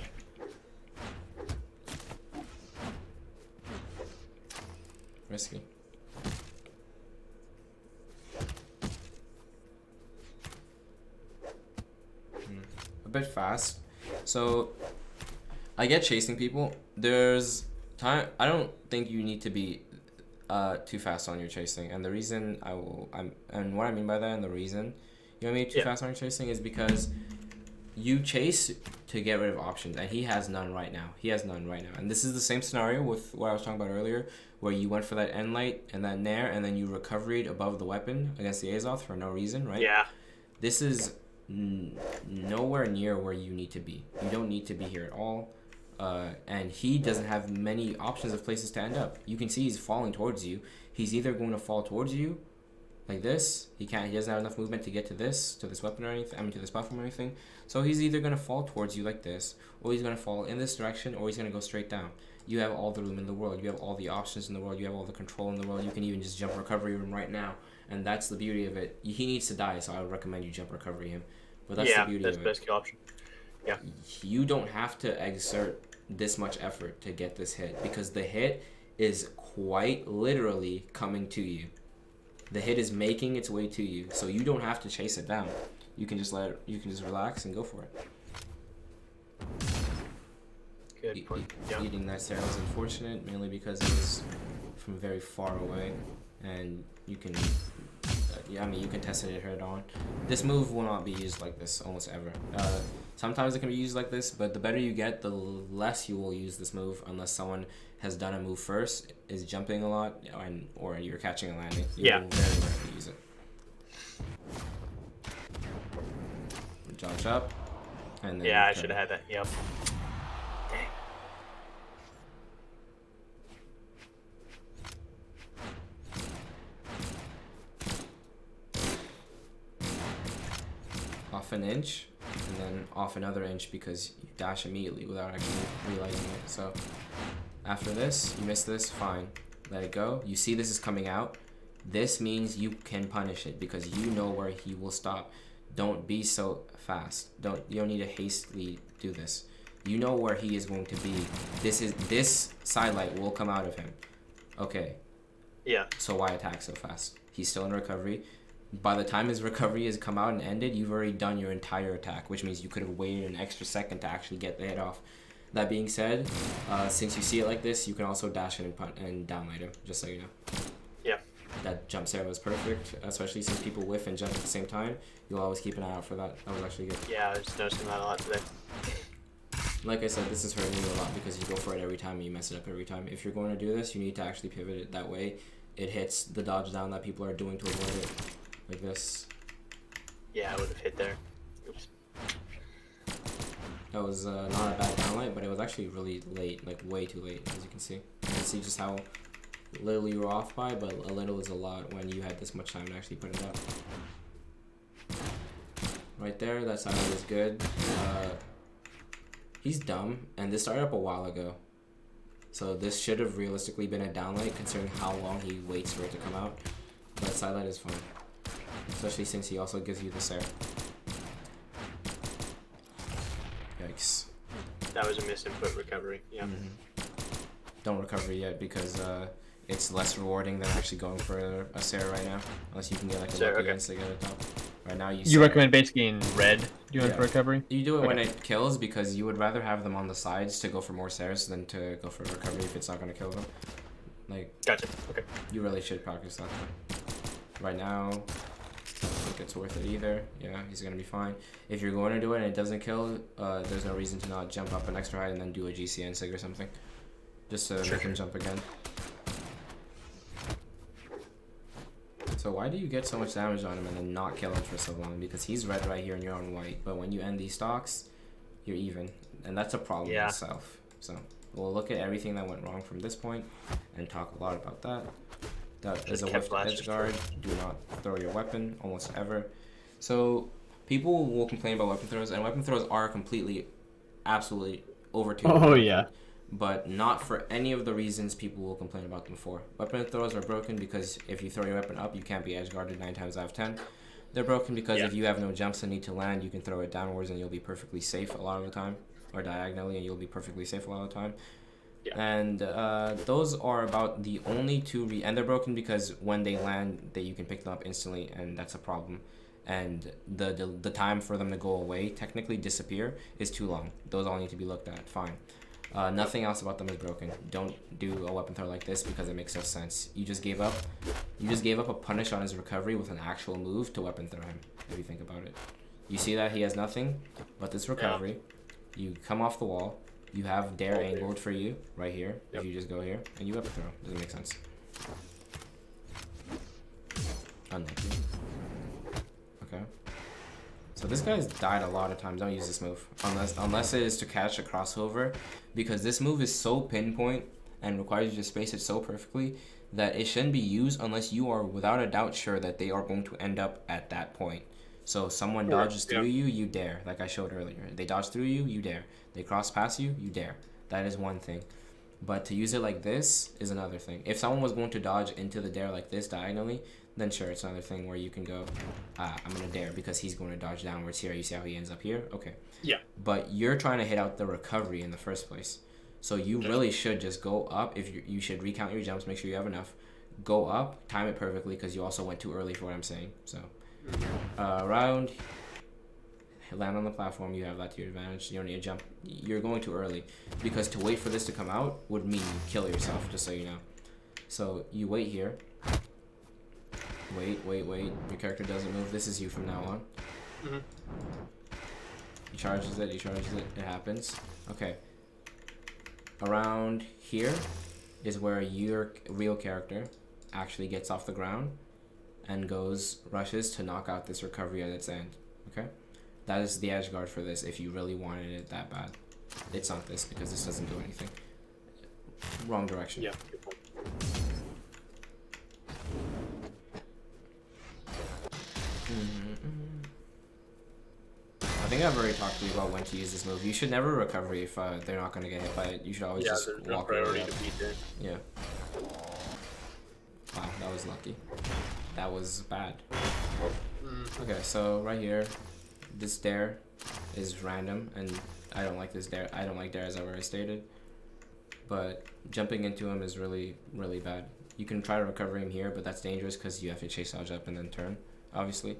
Speaker 1: Risky. A bit fast. So, I get chasing people. There's time. I don't think you need to be too fast on your chasing, and the reason and what I mean by that, and the reason you want me too fast on your chasing is because you chase to get rid of options, and he has none right now. And this is the same scenario with what I was talking about earlier, where you went for that end light and that nair, and then you recovered above the weapon against the Azoth for no reason, right?
Speaker 2: Yeah.
Speaker 1: This is nowhere near where you need to be. You don't need to be here at all. And he doesn't have many options of places to end up. You can see he's falling towards you. He's either going to fall towards you like this. He doesn't have enough movement to get to this weapon or anything. I mean, to this platform or anything. So he's either going to fall towards you like this, or he's going to fall in this direction, or he's going to go straight down. You have all the room in the world. You have all the options in the world. You have all the control in the world. You can even just jump recovery room right now. And that's the beauty of it. He needs to die, so I would recommend you jump recovery him. But that's the beauty of it.
Speaker 2: Yeah, that's the best option. Yeah.
Speaker 1: You don't have to exert this much effort to get this hit, because the hit is quite literally coming to you. The hit is making its way to you, so you don't have to chase it down. You can just relax and go for it.
Speaker 2: Good point.
Speaker 1: Eating that Sarah was unfortunate, mainly because it was from very far away, and you can you can test it head on. This move will not be used like this almost ever. Sometimes it can be used like this, but the better you get, the less you will use this move, unless someone has done a move first, is jumping a lot, or you're catching a landing. You will very rarely use it. Dodge up, and then
Speaker 2: I should have had that. Yep. Dang.
Speaker 1: Off an inch, and then off another inch because you dash immediately without actually realizing it. So after this, you miss this, fine. Let it go. You see this is coming out. This means you can punish it because you know where he will stop. Don't be so fast. You don't need to hastily do this. You know where he is going to be. This sidelight will come out of him. Okay.
Speaker 2: Yeah.
Speaker 1: So why attack so fast? He's still in recovery. By the time his recovery has come out and ended, you've already done your entire attack, which means you could have waited an extra second to actually get the hit off. That being said, since you see it like this, you can also dash in and downlight him, just so you know.
Speaker 2: Yeah.
Speaker 1: That jump scare was perfect, especially since people whiff and jump at the same time. You'll always keep an eye out for that. That was actually good.
Speaker 2: Yeah, I was noticing that a lot today.
Speaker 1: Like I said, this is hurting you a lot because you go for it every time and you mess it up every time. If you're going to do this, you need to actually pivot it that way. It hits the dodge down that people are doing to avoid it. Like this.
Speaker 2: Yeah, I would have hit there. Oops.
Speaker 1: That was not a bad downlight, but it was actually really late, like way too late, as you can see. You can see just how little you were off by, but a little is a lot when you had this much time to actually put it up. Right there, that sidelight is good. He's dumb, and this started up a while ago. So this should have realistically been a downlight, considering how long he waits for it to come out. But sidelight is fine. Especially since he also gives you this air. Yikes.
Speaker 2: That was a misinput recovery. Yeah.
Speaker 1: Don't recover yet because it's less rewarding than actually going for a Sarah right now. Unless you can get like a lucky against to get it top. Right now
Speaker 4: you recommend basically in red doing for recovery?
Speaker 1: You do it when it kills because you would rather have them on the sides to go for more Sarahs than to go for recovery if it's not going to kill them. Like,
Speaker 2: gotcha. Okay.
Speaker 1: You really should practice that though. Right now, I don't think it's worth it either. Yeah, he's going to be fine. If you're going to do it and it doesn't kill, there's no reason to not jump up an extra height and then do a GCN sig or something. Just to make him jump again. So why do you get so much damage on him and then not kill him for so long? Because he's red right here and you're on white. But when you end these stocks, you're even. And that's a problem in itself. So we'll look at everything that went wrong from this point and talk a lot about that. That is a whiffed edge guard. Do not throw your weapon almost ever. So people will complain about weapon throws, and weapon throws are completely, absolutely overtuned.
Speaker 4: Oh yeah.
Speaker 1: But not for any of the reasons people will complain about them for. Weapon throws are broken because if you throw your weapon up, you can't be edge guarded 9 times out of 10. They're broken because if you have no jumps and need to land, you can throw it downwards and you'll be perfectly safe a lot of the time, or diagonally and you'll be perfectly safe a lot of the time. And those are about the only two, and they're broken because when they land, you can pick them up instantly, and that's a problem. And the time for them to go away, technically disappear, is too long. Those all need to be looked at. Fine. Nothing else about them is broken. Don't do a weapon throw like this because it makes no sense. You just gave up. You just gave up a punish on his recovery with an actual move to weapon throw him. If you think about it, you see that he has nothing but this recovery. You come off the wall. You have dare angled for you right here. If you just go here and you weapon throw, doesn't make sense. Unlucky. Okay. So this guy's died a lot of times. Don't use this move unless it is to catch a crossover, because this move is so pinpoint and requires you to space it so perfectly that it shouldn't be used unless you are without a doubt sure that they are going to end up at that point. So someone dodges through you, you dare, like I showed earlier. They dodge through you, you dare. They cross past you, you dare. That is one thing. But to use it like this is another thing. If someone was going to dodge into the dare like this diagonally, then sure, it's another thing where you can go, I'm going to dare because he's going to dodge downwards here. You see how he ends up here? Okay.
Speaker 2: Yeah.
Speaker 1: But you're trying to hit out the recovery in the first place. So you really should just go up. If you should recount your jumps, make sure you have enough. Go up, time it perfectly because you also went too early for what I'm saying. So around, land on the platform, you have that to your advantage. You don't need to jump. You're going too early because to wait for this to come out would mean you kill yourself, just so you know. So you wait here. Wait. Your character doesn't move. This is you from now on. He charges it. It happens. Okay. Around here is where your real character actually gets off the ground and rushes to knock out this recovery at its end. Okay? That is the edge guard for this if you really wanted it that bad. It's not this because this doesn't do anything. Wrong direction.
Speaker 2: Yeah, good point.
Speaker 1: I think I've already talked to you about when to use this move. You should never recovery if they're not going to get hit by it. You should always just walk
Speaker 2: priority to beat there.
Speaker 1: Yeah. Wow, that was lucky. That was bad. Okay, so right here, this dare is random, and I don't like this dare. I don't like dare, as I've already stated. But jumping into him is really, really bad. You can try to recover him here, but that's dangerous because you have to chase dodge up and then turn, obviously.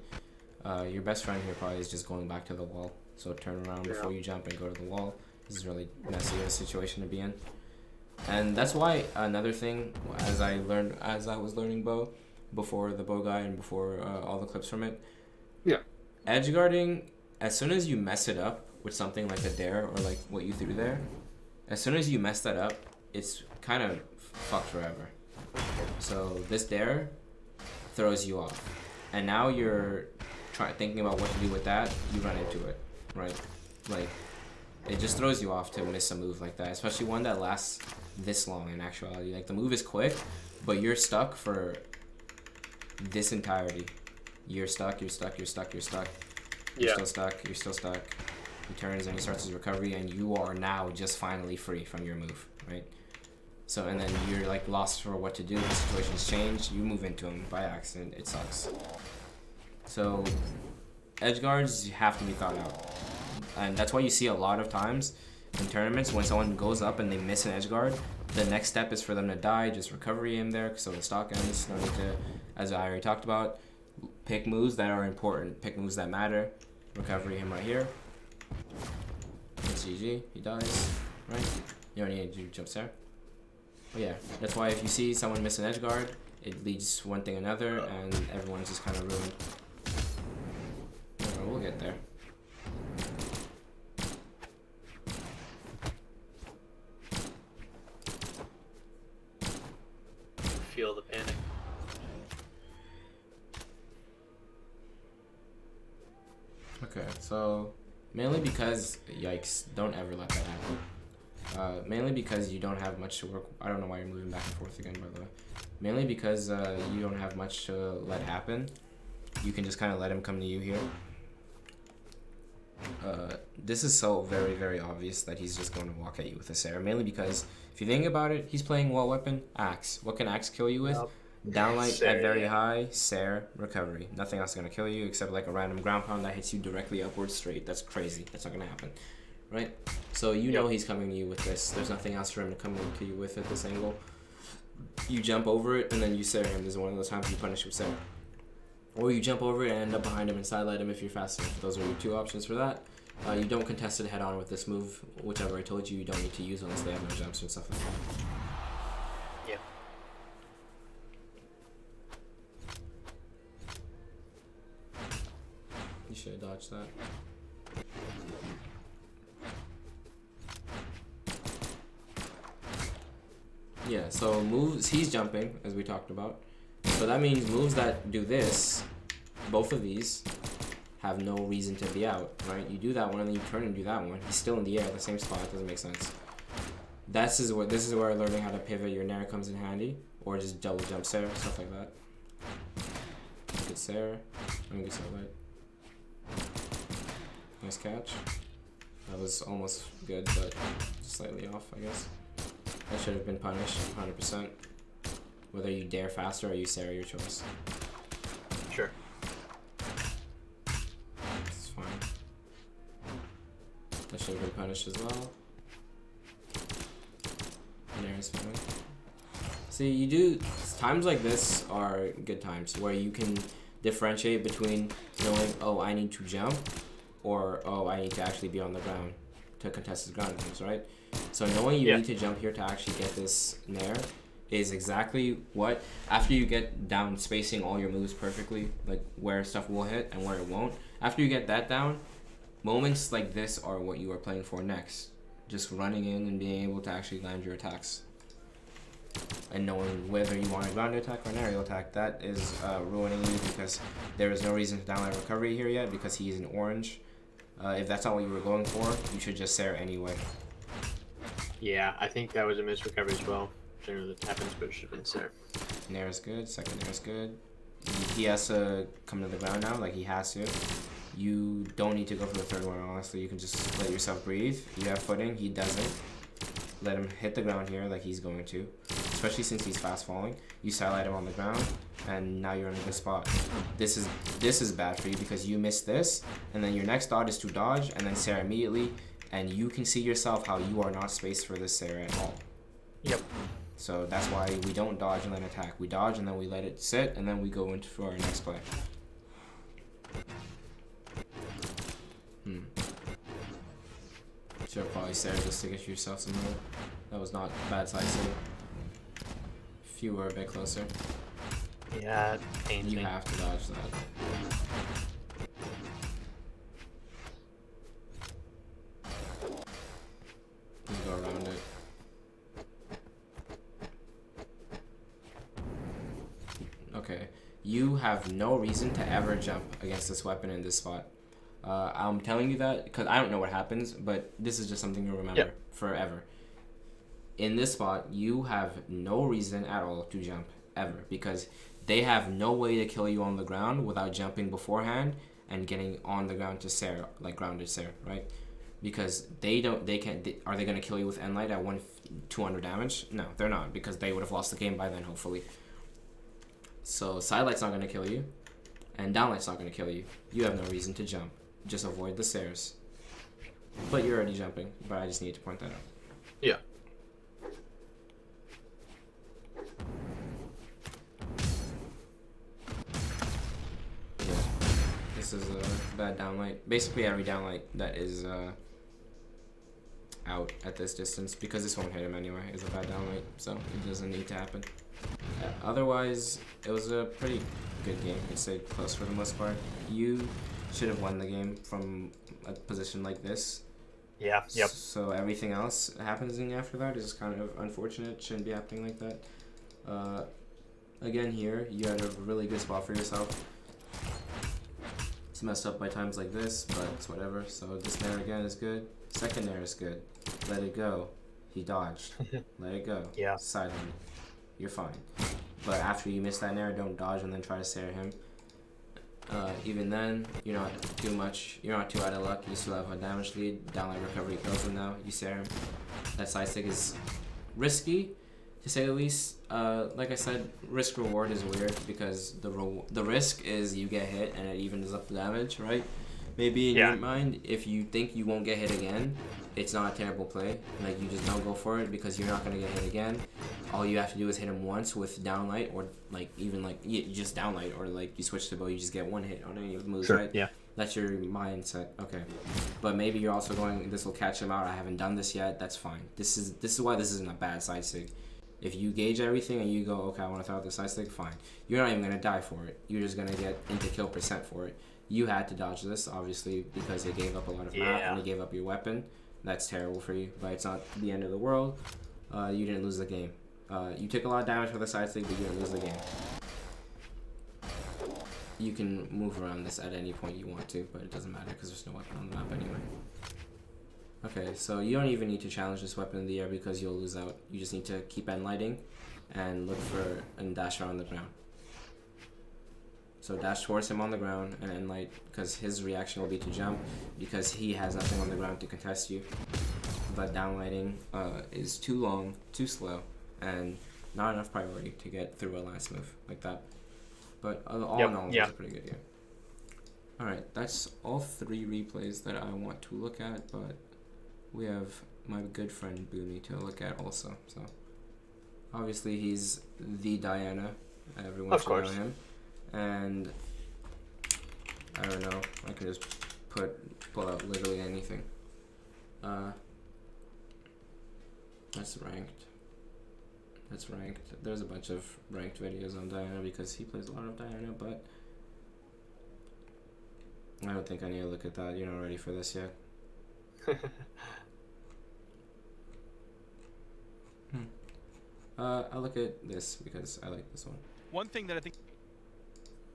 Speaker 1: Your best friend here probably is just going back to the wall. So turn around before you jump and go to the wall. This is really messy a situation to be in. And that's why another thing, as I was learning bow, before the bow guy and before all the clips from it.
Speaker 5: Yeah.
Speaker 1: Edge guarding, as soon as you mess it up with something like a dare or like what you threw there, as soon as you mess that up, it's kind of fucked forever. So this dare throws you off. And now you're thinking about what to do with that, you run into it, right? Like, it just throws you off to miss a move like that, especially one that lasts this long in actuality. Like, the move is quick, but you're stuck for this entirety. You're stuck, you're stuck, you're stuck, you're stuck. You're still stuck, you're still stuck. He turns and he starts his recovery, and you are now just finally free from your move, right? So, and then you're like lost for what to do. The situation's changed, you move into him by accident, it sucks. So, edge guards have to be thought out. And that's why you see a lot of times in tournaments when someone goes up and they miss an edge guard, the next step is for them to die, just recovery in there so the stock ends. No need to, as I already talked about, pick moves that are important, pick moves that matter. Recovery him right here. It's GG, he dies, right? You don't need to do jumps there. But yeah, that's why if you see someone miss an edge guard, it leads one thing another and everyone's just kind of ruined. We'll get there.
Speaker 2: Feel the panic.
Speaker 1: Okay, so mainly because, yikes, don't ever let that happen. Mainly because you don't have much to work. I don't know why you're moving back and forth again, by the way. Mainly because you don't have much to let happen. You can just kind of let him come to you here. This is so very, very obvious that he's just going to walk at you with a Sarah. Mainly because, if you think about it, he's playing what weapon? Axe. What can Axe kill you with? Downlight at very high, Sarah, recovery. Nothing else is going to kill you except like a random ground pound that hits you directly upwards straight. That's crazy. That's not going to happen. Right? So you know he's coming to you with this. There's nothing else for him to come to you with at this angle. You jump over it and then you Sarah him. This is one of those times you punish with Sarah. Or you jump over it and end up behind him and sidelight him if you're fast enough. Those are your two options for that. You don't contest it head on with this move, whichever I told you don't need to use unless they have no jumps and stuff like that.
Speaker 2: Yep.
Speaker 1: You should have dodged that. Yeah, so moves, he's jumping, as we talked about. So that means moves that do this, both of these, have no reason to be out, right? You do that one and then you turn and do that one. He's still in the air, the same spot, it doesn't make sense. This is where learning how to pivot your nair comes in handy, or just double jump Sarah, stuff like that. Good Sarah, I'm gonna do something. Nice catch. That was almost good, but slightly off, I guess. That should have been punished, 100%. Whether you dare faster or you Sarah, your choice.
Speaker 2: Sure.
Speaker 1: It's fine. That should have been punished as well. Nair's fine. See, you do times like this are good times where you can differentiate between knowing, oh, I need to jump, or oh, I need to actually be on the ground to contest his ground moves, right? So knowing you need to jump here to actually get this nair is exactly what, after you get down spacing all your moves perfectly, like where stuff will hit and where it won't, after you get that down, moments like this are what you are playing for next. Just running in and being able to actually land your attacks. And knowing whether you want a ground attack or an aerial attack, that is ruining you because there is no reason to downlight recovery here yet because he's in orange. If that's not what you were going for, you should just Sarah anyway.
Speaker 2: Yeah, I think that was a missed recovery as well. Generally that happens, but it should have been Sarah.
Speaker 1: Nair is good, second Nair is good. He has to come to the ground now, like he has to. You don't need to go for the third one, honestly. You can just let yourself breathe. You have footing, he doesn't. Let him hit the ground here like he's going to. Especially since he's fast falling. You sidelight him on the ground, and now you're in a good spot. This is bad for you because you missed this, and then your next dodge is to dodge, and then Sarah immediately, and you can see yourself how you are not spaced for this Sarah at all.
Speaker 2: Yep.
Speaker 1: So that's why we don't dodge and then attack. We dodge and then we let it sit, and then we go into for our next play. Should have probably Sarah just to get yourself some more. That was not bad side save. If you were a bit closer.
Speaker 2: Yeah, it pains
Speaker 1: You
Speaker 2: me.
Speaker 1: have to dodge that. You go around it. Okay. You have no reason to ever jump against this weapon in this spot. I'm telling you that because I don't know what happens, but this is just something you'll remember forever. In this spot, you have no reason at all to jump, ever, because they have no way to kill you on the ground without jumping beforehand and getting on the ground to Sarah, like grounded Sarah, right? Because are they going to kill you with Enlight at 200 damage? No, they're not, because they would have lost the game by then, hopefully. So Sidelight's not going to kill you, and Downlight's not going to kill you. You have no reason to jump. Just avoid the stairs. But you're already jumping, but I just need to point that out.
Speaker 2: Yeah.
Speaker 1: This is a bad downlight. Basically every downlight that is out at this distance, because this won't hit him anyway, is a bad downlight, so it doesn't need to happen. Otherwise, it was a pretty good game. It stayed close for the most part. You should have won the game from a position like this.
Speaker 2: Yeah, yep.
Speaker 1: So everything else happening after that is kind of unfortunate. Shouldn't be happening like that. Again here, you had a really good spot for yourself. It's messed up by times like this, but it's whatever. So this nair again is good. Second nair is good. Let it go. He dodged. Let it go.
Speaker 2: Yeah.
Speaker 1: Silent. You're fine. But after you miss that nair, don't dodge and then try to stare him. Even then, you're not too much. You're not too out of luck. You still have a damage lead. Downlight recovery kills him now. You stare him. That side stick is risky, to say the least. Like I said, risk reward is weird because the risk is you get hit and it evens up the damage, right? Maybe in your mind, if you think you won't get hit again, it's not a terrible play. Like, you just don't go for it because you're not gonna get hit again. All you have to do is hit him once with downlight, or like even like you just downlight, or like you switch to bow, you just get one hit on any of the moves, right?
Speaker 2: Yeah.
Speaker 1: That's your mindset. Okay. But maybe you're also going, this will catch him out. I haven't done this yet. That's fine. This is why this isn't a bad side stick. If you gauge everything and you go, okay, I want to throw out the side stick, fine. You're not even going to die for it. You're just going to get into kill percent for it. You had to dodge this, obviously, because it gave up a lot of map and it gave up your weapon. That's terrible for you, but it's not the end of the world. You didn't lose the game. You took a lot of damage for the side stick, but you didn't lose the game. You can move around this at any point you want to, but it doesn't matter because there's no weapon on the map anyway. Okay, so you don't even need to challenge this weapon in the air because you'll lose out. You just need to keep end lighting and look for and dash around the ground. So dash towards him on the ground and end light, because his reaction will be to jump because he has nothing on the ground to contest you. But downlighting is too long, too slow, and not enough priority to get through a last move like that. But all in all, it was a pretty good game. Alright, that's all 3 replays that I want to look at, but we have my good friend Boomy to look at also. So obviously he's the Diana. Everyone should know him. And I don't know, I can just pull out literally anything. That's ranked. That's ranked. There's a bunch of ranked videos on Diana because he plays a lot of Diana, but I don't think I need to look at that. You're not ready for this yet. I'll look at this because I like this one.
Speaker 5: One thing that I think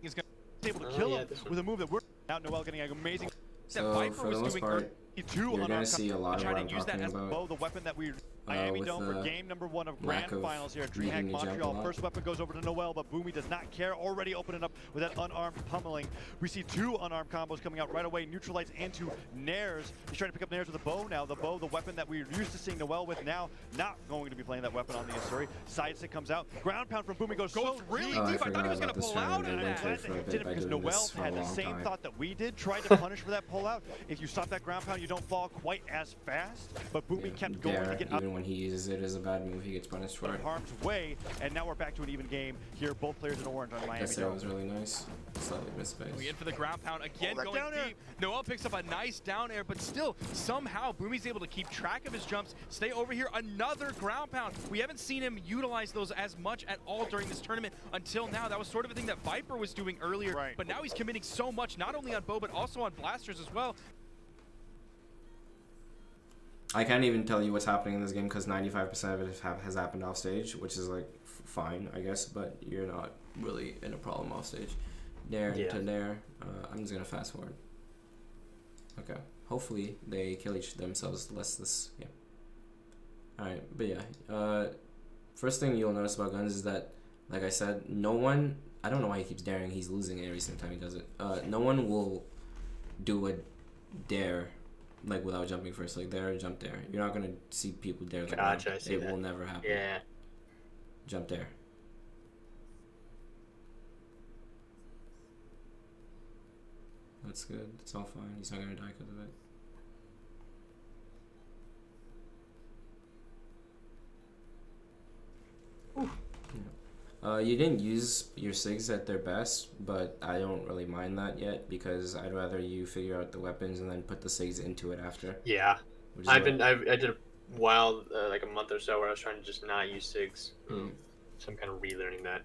Speaker 5: is going to be able to kill him with a move that we're out. Noel getting an amazing.
Speaker 1: So for the most part, you're going to see a lot of what I'm talking about.
Speaker 5: The weapon that we Miami
Speaker 1: with
Speaker 5: Dome for
Speaker 1: the
Speaker 5: game number 1 of
Speaker 1: lack
Speaker 5: Grand
Speaker 1: of
Speaker 5: Finals here at
Speaker 1: reading
Speaker 5: DreamHack
Speaker 1: the jump a
Speaker 5: Montreal.
Speaker 1: lot.
Speaker 5: First weapon goes over to Noel, but Boomy does not care. Already opening up with that unarmed pummeling. We see 2 unarmed combos coming out right away. Neutralites into Nares. He's trying to pick up Nares with a bow now. The bow, the weapon that we're used to seeing Noel with, now not going to be playing that weapon on the Asuri. Side stick comes out. Ground pound from Boomy goes so
Speaker 3: really
Speaker 1: I
Speaker 3: deep. I thought he was
Speaker 1: forgot
Speaker 3: going to
Speaker 1: about this
Speaker 3: pull out
Speaker 1: tournament.
Speaker 3: of
Speaker 1: They went
Speaker 3: that.
Speaker 1: to it for a bit by
Speaker 5: because
Speaker 1: doing
Speaker 5: Noel
Speaker 1: this for a
Speaker 5: had the
Speaker 1: long
Speaker 5: same
Speaker 1: time.
Speaker 5: thought that we did, tried to punish for that pullout. If you stop that ground pound, you don't fall quite as fast, but Boomy kept going
Speaker 1: Dare,
Speaker 5: to get out
Speaker 1: even when he uses it as a bad move, he gets punished for
Speaker 5: of
Speaker 1: it.
Speaker 5: harm's way, and now we're back to an even game here. Both players in orange on Miami
Speaker 1: That
Speaker 5: Dome.
Speaker 1: was really nice. Slightly misspaced.
Speaker 3: We in for the ground pound again,
Speaker 5: that
Speaker 3: going
Speaker 5: down air.
Speaker 3: deep. Noel picks up a nice down air, but still, somehow, Boomy's able to keep track of his jumps, stay over here. Another ground pound. We haven't seen him utilize those as much at all during this tournament until now. That was sort of a thing that Viper was doing earlier,
Speaker 5: Right.
Speaker 3: but now he's committing so much, not only on bow, but also on blasters as well.
Speaker 1: I can't even tell you what's happening in this game because 95% of it has happened off stage, which is like fine, I guess, but you're not really in a problem off stage. There to there. I'm just gonna fast forward. Okay. Hopefully they kill themselves less this game. Alright, but yeah. First thing you'll notice about guns is that, like I said, no one, I don't know why he keeps daring, he's losing every single time he does it. No one will do a dare like without jumping first, like there, jump there. You're not gonna see people dare the ground.
Speaker 2: Gotcha, I see
Speaker 1: It
Speaker 2: that.
Speaker 1: will never happen.
Speaker 2: Yeah.
Speaker 1: Jump there. That's good. It's all fine. He's not gonna die because of it. You didn't use your SIGs at their best, but I don't really mind that yet because I'd rather you figure out the weapons and then put the SIGs into it after.
Speaker 2: Yeah.
Speaker 1: Which is
Speaker 2: I
Speaker 1: what-
Speaker 2: did a while, like a month or so, where I was trying to just not use SIGs. So I'm kind of relearning that.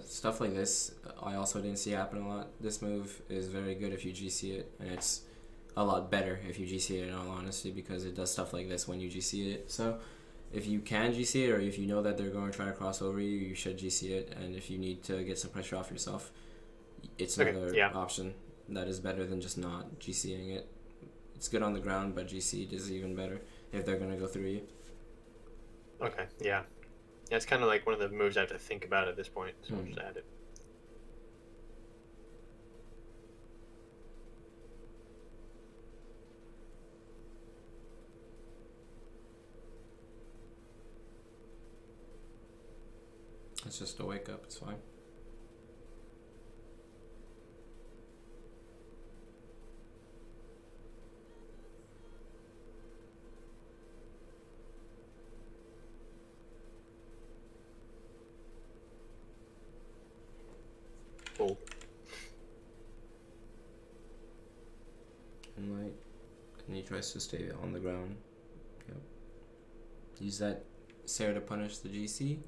Speaker 1: Stuff like this, I also didn't see happen a lot. This move is very good if you GC it, and it's a lot better if you GC it in all honesty because it does stuff like this when you GC it. So if you can GC it or if you know that they're going to try to cross over you, you should GC it, and if you need to get some pressure off yourself, it's another option that is better than just not GCing it. It's good on the ground, but GC is even better if they're going to go through you.
Speaker 2: Okay, yeah. Yeah, it's kind of like one of the moves I have to think about at this point, so I'll just add it.
Speaker 1: It's just a wake up, it's fine.
Speaker 2: Cool.
Speaker 1: And like, and he tries to stay on the ground. Yep. Use that Sarah to punish the GC.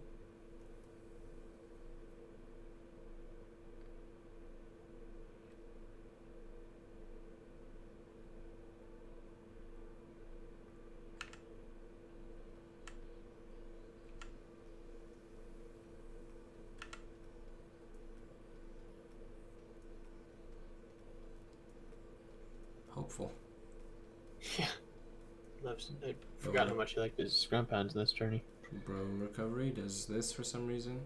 Speaker 1: Hopeful.
Speaker 2: Yeah. I forgot how much he liked his ground pounds in this journey.
Speaker 1: Bro recovery does this for some reason.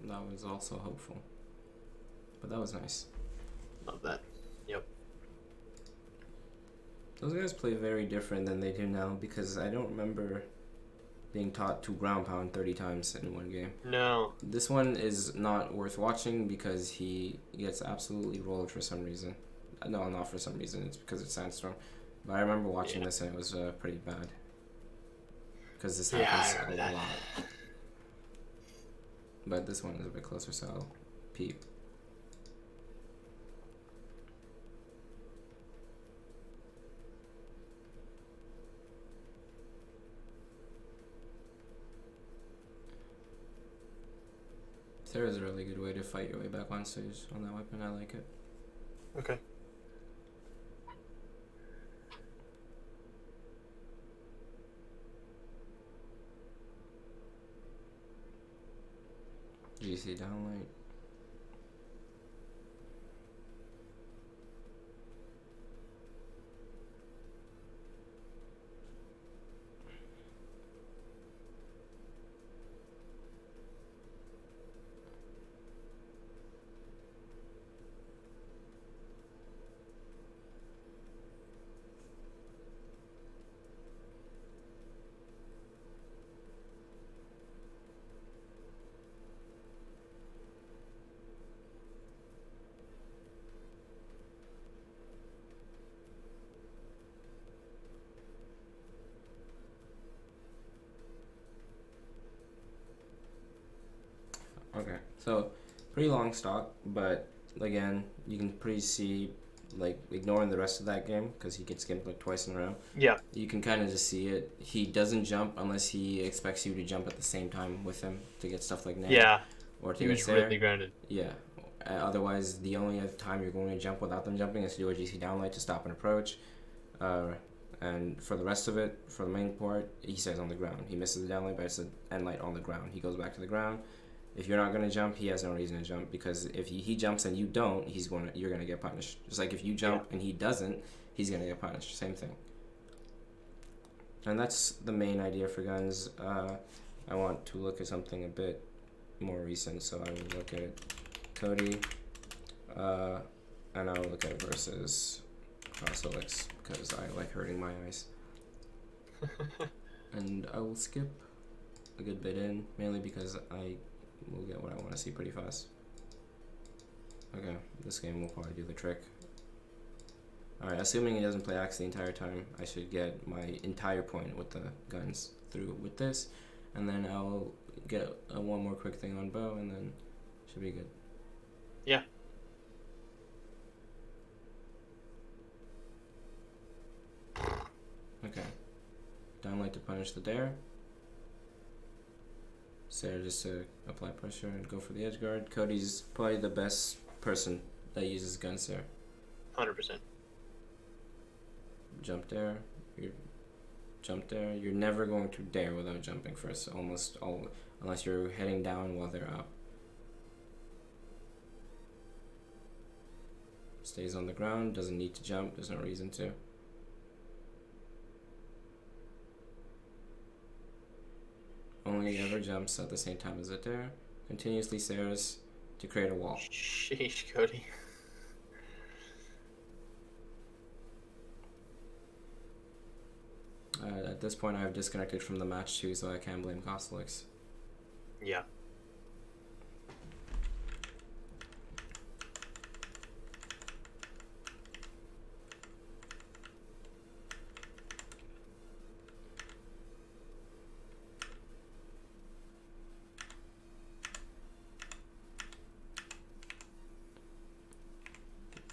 Speaker 1: That was also hopeful. But that was nice.
Speaker 2: Love that. Yep.
Speaker 1: Those guys play very different than they do now because I don't remember being taught to ground pound 30 times in one game.
Speaker 2: No.
Speaker 1: This one is not worth watching because he gets absolutely rolled for some reason. No, not for some reason. It's because it's Sandstorm. But I remember watching this and it was pretty bad. Because this happens a lot. But this one is a bit closer, so I'll peep. Sarah's a really good way to fight your way back on stage on that weapon. I like it.
Speaker 2: Okay.
Speaker 1: GC downlight. Okay, so pretty long stock, but again, you can pretty see, like, ignoring the rest of that game because he gets skipped like twice in a row.
Speaker 2: Yeah.
Speaker 1: You can kind of just see it. He doesn't jump unless he expects you to jump at the same time with him to get stuff like Nair.
Speaker 2: Yeah.
Speaker 1: Or to
Speaker 2: He
Speaker 1: get
Speaker 2: was
Speaker 1: Sarah.
Speaker 2: really grounded.
Speaker 1: Yeah. Otherwise, the only other time you're going to jump without them jumping is to do a GC downlight to stop an approach. And for the rest of it, for the main part, he stays on the ground. He misses the downlight, but it's an end light on the ground. He goes back to the ground. If you're not going to jump, he has no reason to jump, because if he jumps and you don't, you're going to get punished. Just like if you jump and he doesn't, he's going to get punished. Same thing. And that's the main idea for guns. I want to look at something a bit more recent, so I will look at Cody, and I'll look at versus Solix, because I like hurting my eyes. And I will skip a good bit in, mainly because I will get what I want to see pretty fast. Okay, this game will probably do the trick. Alright, assuming he doesn't play axe the entire time, I should get my entire point with the guns through with this, and then I'll get one more quick thing on bow, and then should be good.
Speaker 2: Yeah.
Speaker 1: Okay. Downlight to punish the dare. Sarah just to apply pressure and go for the edge guard. Cody's probably the best person that uses guns there.
Speaker 2: 100%.
Speaker 1: Jump there. Jump there. You're never going to dare without jumping first. Almost all, unless you're heading down while they're up. Stays on the ground. Doesn't need to jump. There's no reason to. Only ever jumps at the same time as a dare. Continuously stares to create a wall.
Speaker 2: Sheesh, Cody.
Speaker 1: At this point, I've disconnected from the match too, so I can't blame Costelix.
Speaker 2: Yeah.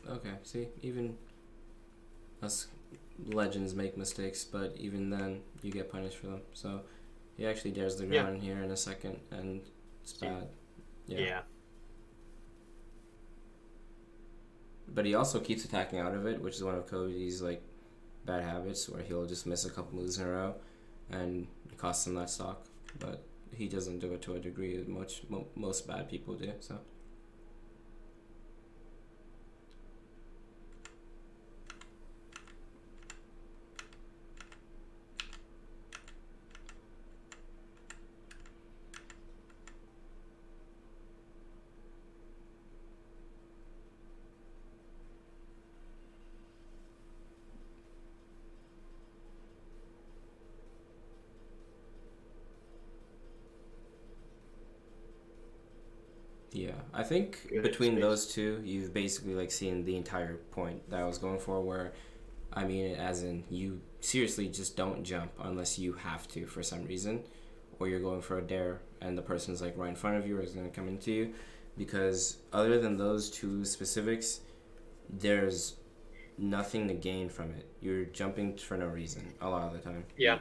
Speaker 1: Okay, see, even us legends make mistakes, but even then, you get punished for them. So, he actually dares the ground here in a second, and it's bad.
Speaker 2: Yeah.
Speaker 1: But he also keeps attacking out of it, which is one of Cody's like bad habits, where he'll just miss a couple moves in a row, and it costs him that stock. But he doesn't do it to a degree that most bad people do. So. Yeah, I think between those two, you've basically like seen the entire point that I was going for, where I mean it as in you seriously just don't jump unless you have to for some reason, or you're going for a dare and the person's like right in front of you or is going to come into you, because other than those two specifics, there's nothing to gain from it. You're jumping for no reason a lot of the time.
Speaker 2: Yeah.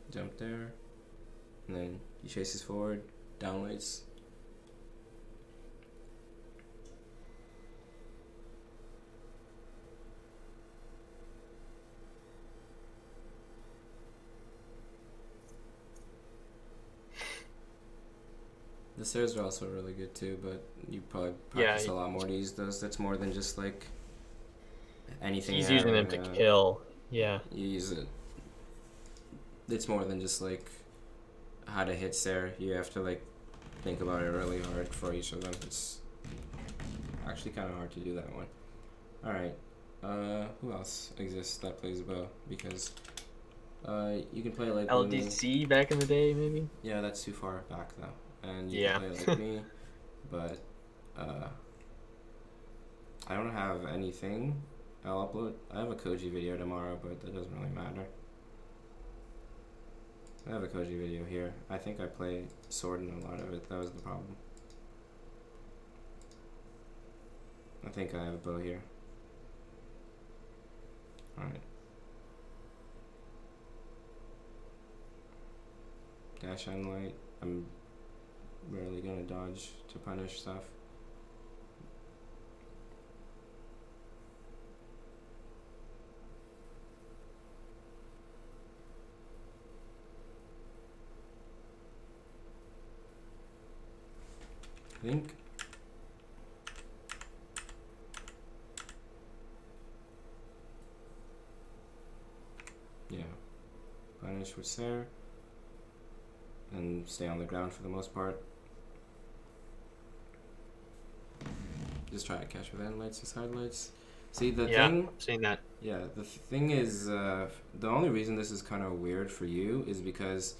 Speaker 1: Jump there, and then he chases forward, downlights. The stairs are also really good too, but you probably practice a lot more to use those. That's more than just like anything.
Speaker 4: He's using them to kill. Yeah.
Speaker 1: You use it. It's more than just like how to hit Sarah. You have to like think about it really hard for each of them. It's actually kind of hard to do that one. All right. Who else exists that plays bow? Because you can play like
Speaker 4: LDC back in the day, maybe.
Speaker 1: Yeah, that's too far back though. And you can play like me, but I don't have anything. I'll upload. I have a Koji video tomorrow, but that doesn't really matter. I have a Koji video here. I think I play sword in a lot of it. That was the problem. I think I have a bow here. Alright. Dash and light. I'm rarely gonna dodge to punish stuff. I think yeah, punish with Sarah and stay on the ground for the most part. Just try to catch with end lights and side lights. See the thing?
Speaker 2: I've seen that.
Speaker 1: Yeah, the thing is, the only reason this is kind of weird for you is because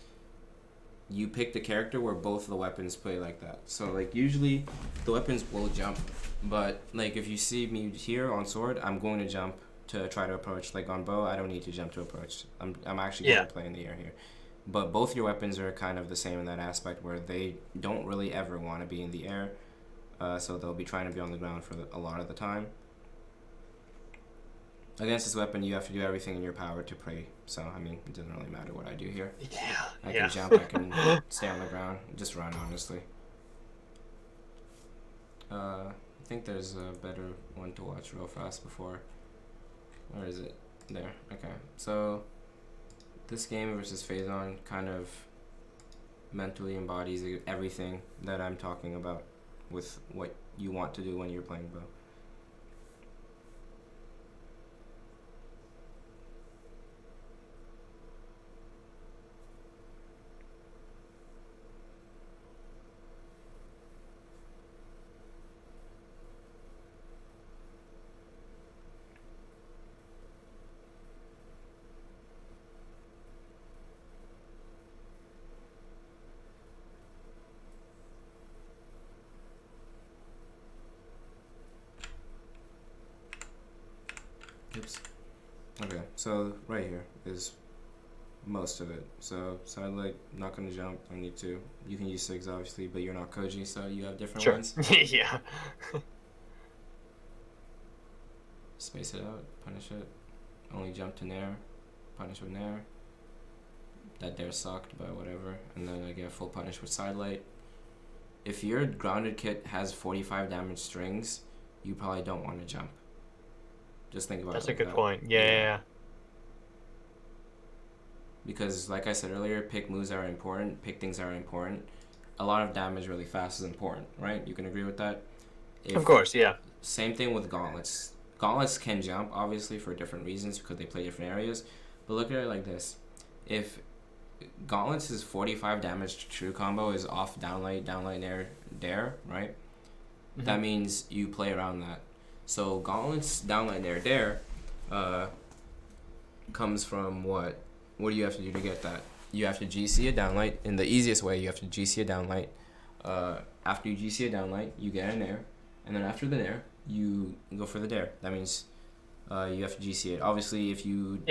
Speaker 1: you picked a character where both of the weapons play like that. So like usually the weapons will jump, but like if you see me here on sword, I'm going to jump to try to approach. Like on bow, I don't need to jump to approach. I'm actually going to play in the air here. But both your weapons are kind of the same in that aspect where they don't really ever want to be in the air. So they'll be trying to be on the ground for a lot of the time. Against this weapon, you have to do everything in your power to pray. So, I mean, it doesn't really matter what I do here.
Speaker 2: Yeah.
Speaker 1: I can jump, I can stay on the ground, just run, honestly. I think there's a better one to watch real fast before. Where is it? There. Okay. So, this game versus Phazon kind of mentally embodies everything that I'm talking about with what you want to do when you're playing bow. Oops. Okay, so right here is most of it. So side light, not gonna jump, don't need to. You can use SIGs obviously, but you're not Koji, so you have different ones.
Speaker 2: Yeah.
Speaker 1: Space it out, punish it. Only jump to Nair, punish with Nair. That Dare sucked, but whatever. And then I get full punish with side light. If your grounded kit has 45 damage strings, you probably don't want to jump. Just think about
Speaker 2: That's
Speaker 1: it.
Speaker 2: a good point. Yeah.
Speaker 1: Because, like I said earlier, pick moves that are important, pick things that are important. A lot of damage really fast is important, right? You can agree with that?
Speaker 2: Of course, yeah.
Speaker 1: Same thing with gauntlets. Gauntlets can jump, obviously, for different reasons because they play different areas. But look at it like this. If gauntlets' 45 damage to true combo is off downlight, nair, dare, right? Mm-hmm. That means you play around that. So gauntlets, downlight, nair, dare comes from what? What do you have to do to get that? You have to GC a downlight. In the easiest way, you have to GC a downlight. After you GC a downlight, you get a nair. And then after the nair, you go for the dare. That means you have to GC it. Obviously, if you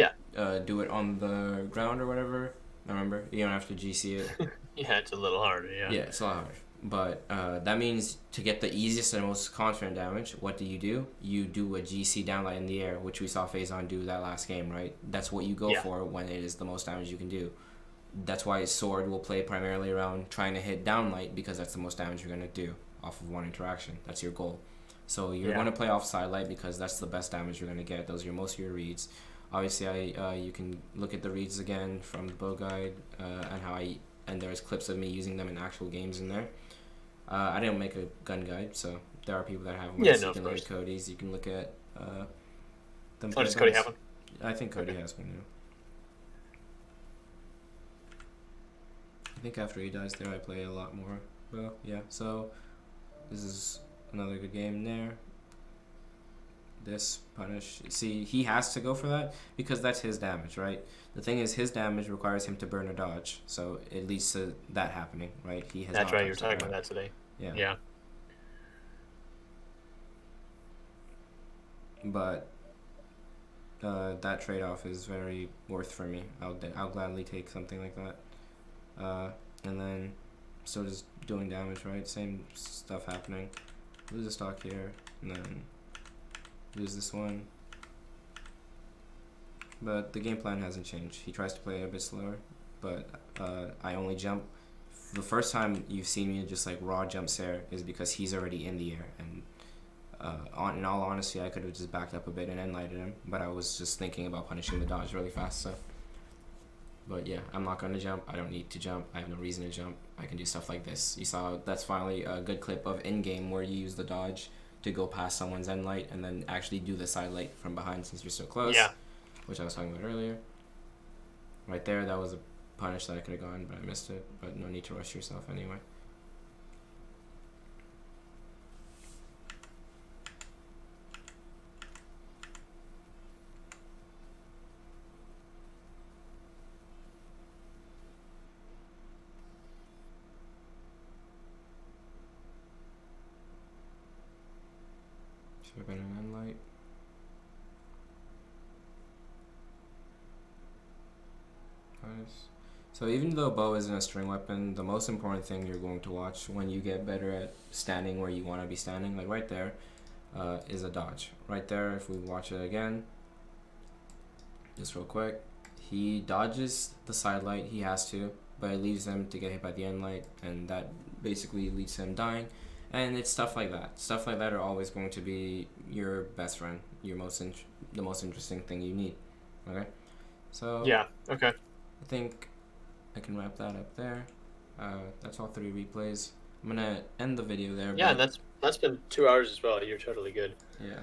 Speaker 1: do it on the ground or whatever, remember, you don't have to GC it.
Speaker 2: Yeah, it's a little harder, yeah.
Speaker 1: Yeah, it's a lot harder. But that means to get the easiest and most confident damage, what do? You do a GC downlight in the air, which we saw Phazon do that last game, right? That's what you go for when it is the most damage you can do. That's why sword will play primarily around trying to hit downlight, because that's the most damage you're going to do off of one interaction. That's your goal. So you're going to play off sidelight because that's the best damage you're going to get. Those are most of your reads. Obviously, you can look at the reads again from the bow guide and there's clips of me using them in actual games in there. I didn't make a gun guide, so there are people that have one. So you can look at Cody's. You can look at them.
Speaker 2: Oh, does Cody have one?
Speaker 1: I think Cody has one now. I think after he dies there, I play a lot more. Well, yeah. So this is another good game there. This punish. See, he has to go for that because that's his damage, right? The thing is, his damage requires him to burn a dodge, so it leads to that happening, right? He has.
Speaker 2: That's right. You were talking about that today.
Speaker 1: Yeah. but that trade-off is very worth for me. I'll gladly take something like that. And then still just doing damage, right? Same stuff happening. Lose a stock here, and then lose this one. But the game plan hasn't changed. He tries to play a bit slower, but I only jump. The first time you've seen me just like raw jump Sarah is because he's already in the air, and in all honesty, I could have just backed up a bit and endlighted him, but I was just thinking about punishing the dodge really fast. So, but yeah, I'm not gonna jump. I don't need to jump. I have no reason to jump. I can do stuff like this. You saw that's finally a good clip of in game where you use the dodge to go past someone's end light and then actually do the side light from behind since you're so close.
Speaker 2: Yeah.
Speaker 1: Which I was talking about earlier. Right there, that was a punish that I could have gone, but I missed it. But no need to rush yourself anyway. Should have been an end light. So even though bow isn't a string weapon, the most important thing you're going to watch when you get better at standing where you want to be standing, like right there, is a dodge. Right there, if we watch it again, just real quick, he dodges the side light, he has to, but it leaves him to get hit by the end light, and that basically leads to him dying. And it's stuff like that. Stuff like that are always going to be your best friend, your the most interesting thing you need. Okay, so
Speaker 2: Yeah. Okay.
Speaker 1: I think I can wrap that up there. That's all 3 replays. I'm gonna end the video there.
Speaker 2: Yeah,
Speaker 1: but
Speaker 2: and that's been 2 hours as well. You're totally good.
Speaker 1: yeah.